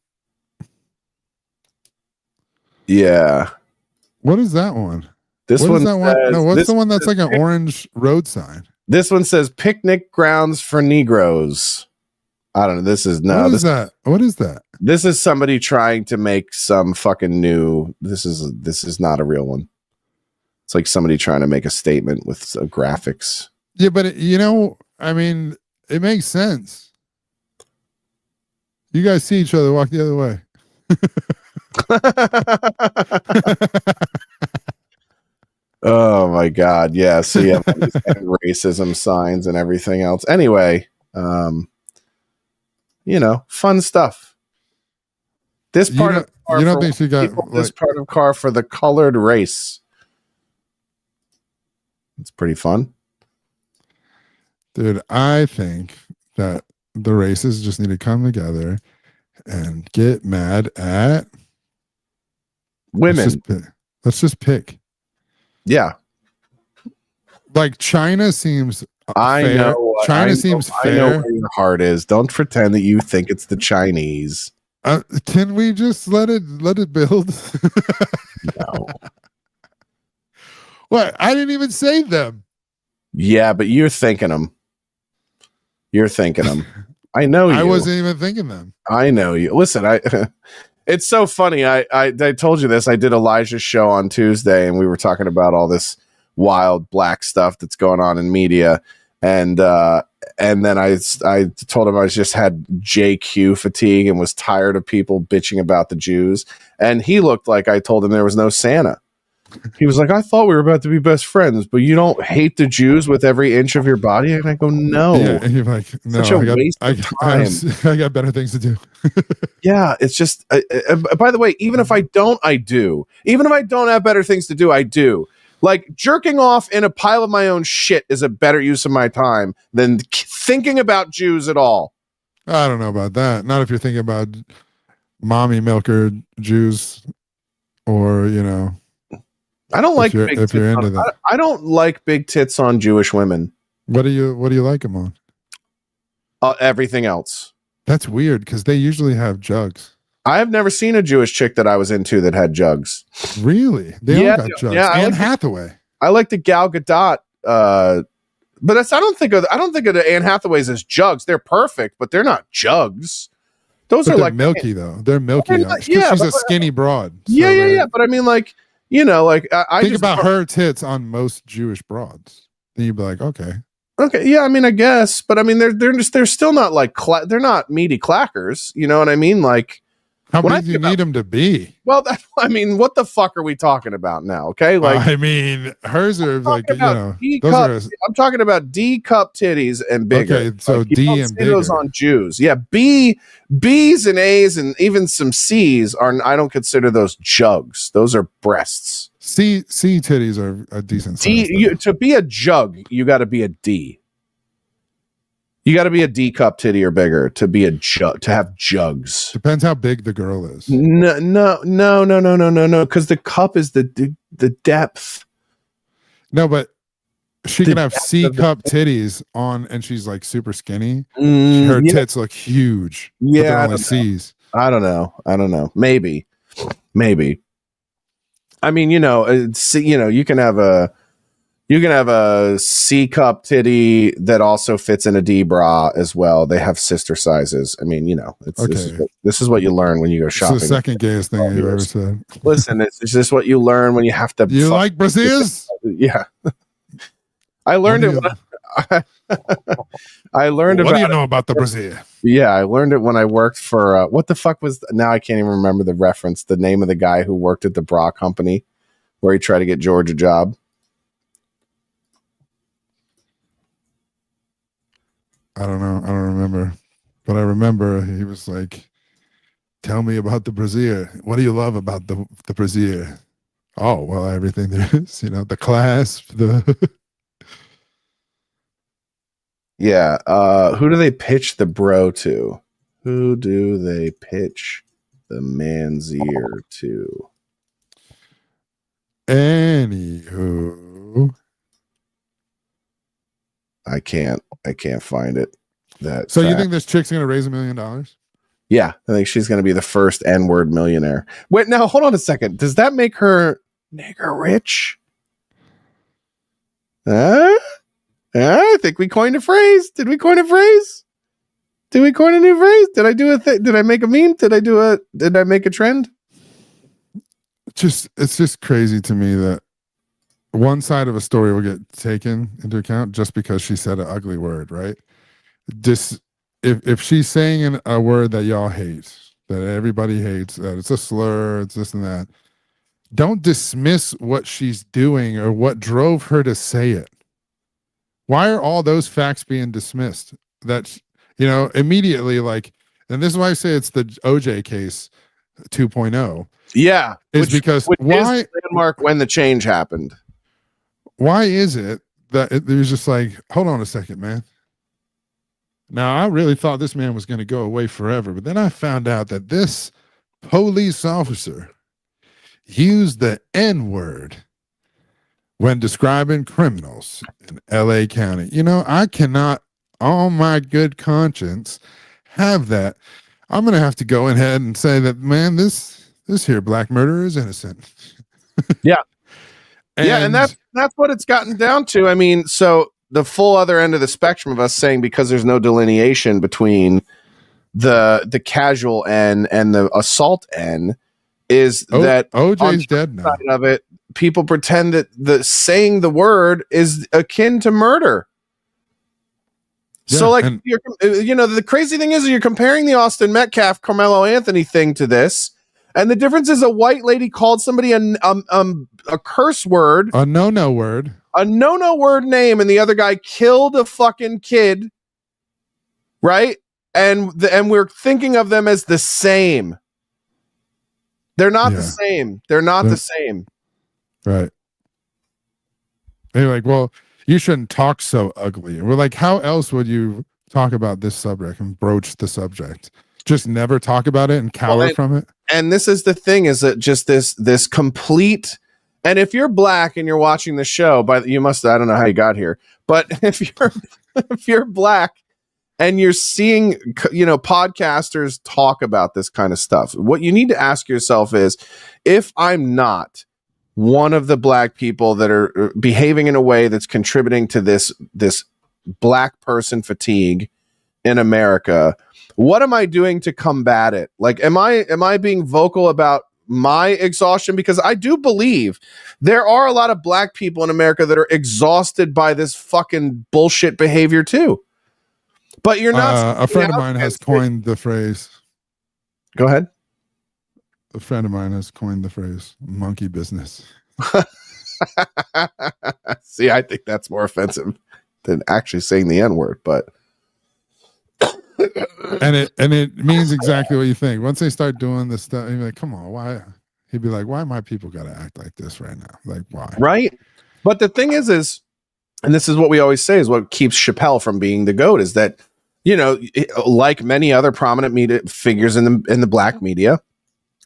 Yeah.
What is that one?
What's
the one that's like an orange road sign?
This one says picnic grounds for Negroes. I don't know.
What is that?
This is somebody trying to make some fucking new. This is not a real one. It's like somebody trying to make a statement with graphics.
Yeah, but I mean, it makes sense. You guys see each other, walk the other way.
Oh my God. Yeah. So you have racism signs and everything else. Anyway, fun stuff. This part of car
you don't think she got
this part of car for the colored race. It's pretty fun.
Dude, I think that the races just need to come together and get mad at
women.
Let's just pick.
Yeah.
Like China seems
I
fair.
know.
China seems fair.
I know where your heart is. Don't pretend that you think it's the Chinese.
Can we just let it build?
No.
What? I didn't even save them.
Yeah, but you're thinking them. You're thinking them. I know you.
I wasn't even thinking them.
I know you. Listen, it's so funny. I told you this. I did Elijah's show on Tuesday, and we were talking about all this wild black stuff that's going on in media. And then I told him I just had JQ fatigue and was tired of people bitching about the Jews. And he looked like I told him there was no Santa. He was like, I thought we were about to be best friends, but you don't hate the Jews with every inch of your body? And I go, no.
Yeah, and you're like, no,
Such a waste of time.
I got better things to do.
Yeah, it's just, by the way, even if I don't, I do. Even if I don't have better things to do, I do. Like, jerking off in a pile of my own shit is a better use of my time than thinking about Jews at all.
I don't know about that. Not if you're thinking about mommy milker Jews or, you know.
I don't like
big tits. You're into that.
I don't like big tits on Jewish women.
What do you like them on?
Everything else.
That's weird because they usually have jugs.
I have never seen a Jewish chick that I was into that had jugs.
Really? They all got jugs.
Yeah,
Anne Hathaway.
I like the Gal Gadot, but I don't think of the Anne Hathaways as jugs. They're perfect, but they're not jugs. Those are like
milky though. They're milky. Yeah, she's a skinny broad. So
yeah. But I mean, like, you know, like I
think
just
about her tits on most Jewish broads. Then you'd be like, okay,
yeah. I mean, I guess, but I mean, they're still not like they're not meaty clackers. You know what I mean? Like,
how big do you need them to be?
Well, I mean, what the fuck are we talking about now? Okay, like,
I mean, hers are like, you know,
I'm talking about D cup titties and bigger.
Okay, so
like,
D and bigger.
Those on Jews, yeah. B's and A's and even some C's are. I don't consider those jugs. Those are breasts.
C titties are a decent size.
To be a jug, you got to be a D. You got to be a D cup titty or bigger to be a jug, to have jugs.
Depends how big the girl is.
No. Because the cup is the depth.
No, but she can have C cup titties on, and she's like super skinny. Her tits look huge.
Yeah,
only C's.
I don't know. Maybe. I mean, you know, you can have a C cup titty that also fits in a D bra as well. They have sister sizes. I mean, you know, this is what you learn when you go shopping.
It's the second gayest thing you've ever said.
Listen, it's just what you learn when you have to.
You like brassieres?
Yeah, I learned it. I learned about.
What do you know about the brassiere?
Yeah, I learned it when I worked for. What the fuck was? Now I can't even remember the reference. The name of the guy who worked at the bra company, where he tried to get George a job.
I don't know. I don't remember. But I remember he was like, tell me about the brassiere. What do you love about the brassiere? Oh, well, everything there is. You know, the clasp, the...
Yeah. Who do they pitch the bro to? Who do they pitch the man's ear to?
Anywho...
I can't find it.
So you think this chick's gonna raise $1 million?
Yeah, I think she's gonna be the first N-word millionaire. Wait, now hold on a second. Does that make her nigger rich? I think we coined a phrase. Did we coin a phrase? Did we coin a new phrase? Did I do a thing? Did I make a meme? Did I make a trend?
It's just crazy to me that one side of a story will get taken into account just because she said an ugly word, right? If she's saying a word that y'all hate, that everybody hates, that it's a slur, it's this and that, don't dismiss what she's doing or what drove her to say it. Why are all those facts being dismissed? That, you know, immediately, like, and this is why I say it's the OJ case 2.0.
Yeah.
Is because why
is the landmark when the change happened?
Why is it that it was just like, hold on a second, man. Now, I really thought this man was going to go away forever, but then I found out that this police officer used the N-word when describing criminals in LA County. You know, I cannot, on my good conscience, have that. I'm going to have to go ahead and say that, man, this here black murderer is innocent.
Yeah. And that's what it's gotten down to. I mean, so the full other end of the spectrum of us saying because there's no delineation between the casual N and the assault N is that
OJ's dead now.
Side of it, people pretend that the saying the word is akin to murder.
Yeah,
So like the crazy thing is you're comparing the Austin Metcalf Carmelo Anthony thing to this, and the difference is a white lady called somebody a curse word,
a no word
name, and the other guy killed a fucking kid, right? And we're thinking of them as the same. They're not the same. They're not the same.
Right. They're like, well, you shouldn't talk so ugly. And we're like, how else would you talk about this subject and broach the subject? Just never talk about it and cower from it.
And this is the thing, is that just this complete. And if you're black and you're watching the show, you must, I don't know how you got here, but if you're black and you're seeing, podcasters talk about this kind of stuff, what you need to ask yourself is, if I'm not one of the black people that are behaving in a way that's contributing to this black person fatigue in America, what am I doing to combat it? Like, am I being vocal about my exhaustion? Because I do believe there are a lot of black people in America that are exhausted by this fucking bullshit behavior too. But you're not.
A friend of mine has coined the phrase.
Go ahead.
A friend of mine has coined the phrase monkey business.
See, I think that's more offensive than actually saying the N-word, but
and it means exactly what you think. Once they start doing this stuff, you're like, come on, why? He'd be like, why my people gotta act like this right now? Like, why?
Right. But the thing is, and this is what we always say is what keeps Chappelle from being the GOAT, is that, like many other prominent media figures in the black media,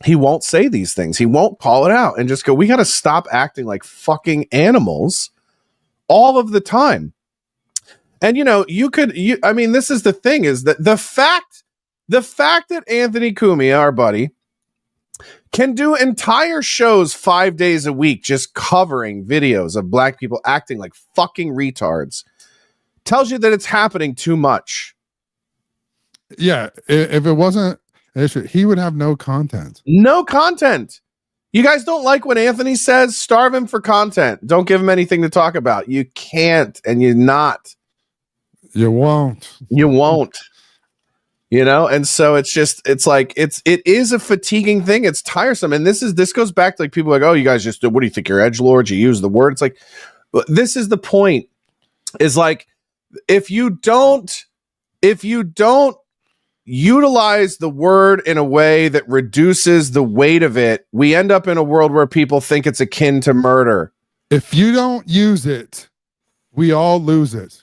he won't say these things. He won't call it out and just go, we got to stop acting like fucking animals all of the time. And, this is the thing, is that the fact that Anthony Cumia, our buddy, can do entire shows 5 days a week just covering videos of black people acting like fucking retards tells you that it's happening too much.
Yeah, if it wasn't an issue, he would have no content.
No content. You guys don't like what Anthony says? Starve him for content. Don't give him anything to talk about. You can't, and you're not.
You won't.
You won't. And so it is a fatiguing thing. It's tiresome. And this goes back to like people like, oh, you guys just, what do you think, you're edgelords? You use the word. It's like, this is the point, is like, if you don't utilize the word in a way that reduces the weight of it, we end up in a world where people think it's akin to murder.
If you don't use it, we all lose it.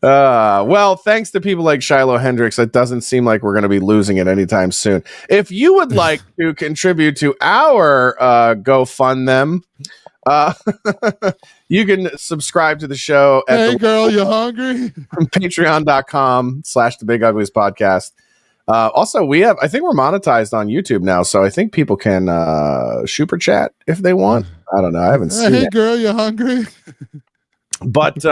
Well, thanks to people like Shiloh Hendricks, it doesn't seem like we're going to be losing it anytime soon. If you would like to contribute to our GoFundMe, you can subscribe to the show at
Hey girl, you hungry?
From patreon.com/the Big Uglies podcast. Also, I think we're monetized on YouTube now, so I think people can super chat if they want. I don't know. I haven't seen it.
Hey girl, you hungry?
But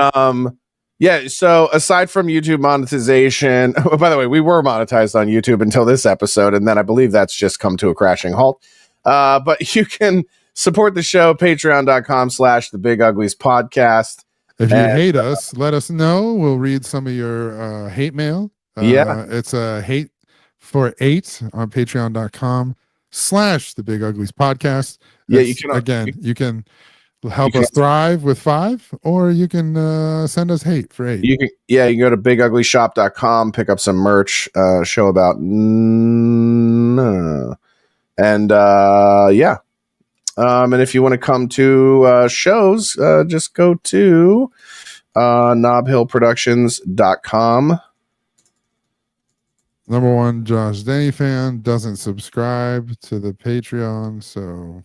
yeah, so aside from YouTube monetization, oh, by the way, we were monetized on YouTube until this episode, and then I believe that's just come to a crashing halt. But you can support the show, patreon.com/the Big Uglies podcast.
If you hate us, let us know. We'll read some of your hate mail. It's a hate for 8 on patreon.com/the Big Uglies podcast. You can help us thrive with 5, or you can send us hate for 8.
You can go to biguglyshop.com, pick up some merch, show about and if you want to come to shows, just go to knobhillproductions.com.
Number 1 Josh Denny fan doesn't subscribe to the Patreon, so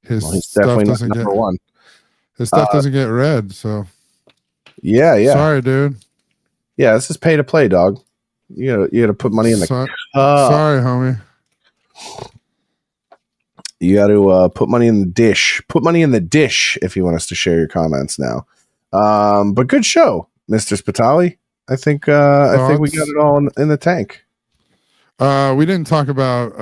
his stuff doesn't get one. His stuff doesn't get read, so
yeah.
Sorry, dude.
Yeah, this is pay to play, dog. You gotta put money in the
sorry, homie.
You got to put money in the dish. Put money in the dish if you want us to share your comments now. But good show, Mr. Spitali. I think we got it all in the tank.
We didn't talk about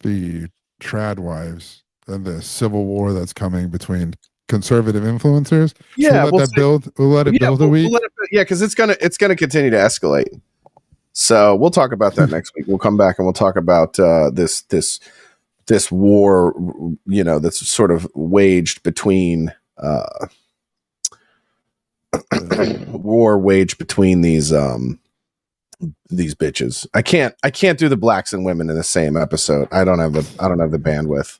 the trad wives and the civil war that's coming between conservative influencers.
Yeah,
we'll let it build a week.
Because it's gonna continue to escalate. So we'll talk about that next week. We'll come back and we'll talk about this war, that's sort of waged between war waged between these bitches. I can't do the blacks and women in the same episode. I don't have the bandwidth.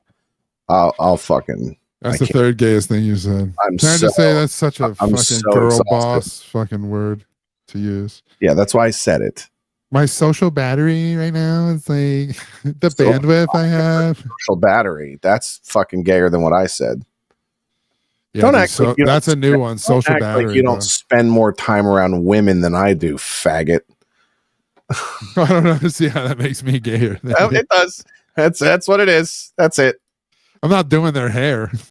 I'll fucking.
That's the third gayest thing you said. Can I just say that's such a fucking girl exhausted. Boss fucking word to use?
Yeah, that's why I said it.
My social battery right now is like the bandwidth I have.
Social battery. That's fucking gayer than what I said.
Yeah, don't act like that's a new one. Social battery.
Like you don't spend more time around women than I do, faggot.
I don't know. See how that makes me gayer.
It does. That's what it is. That's it.
I'm not doing their hair.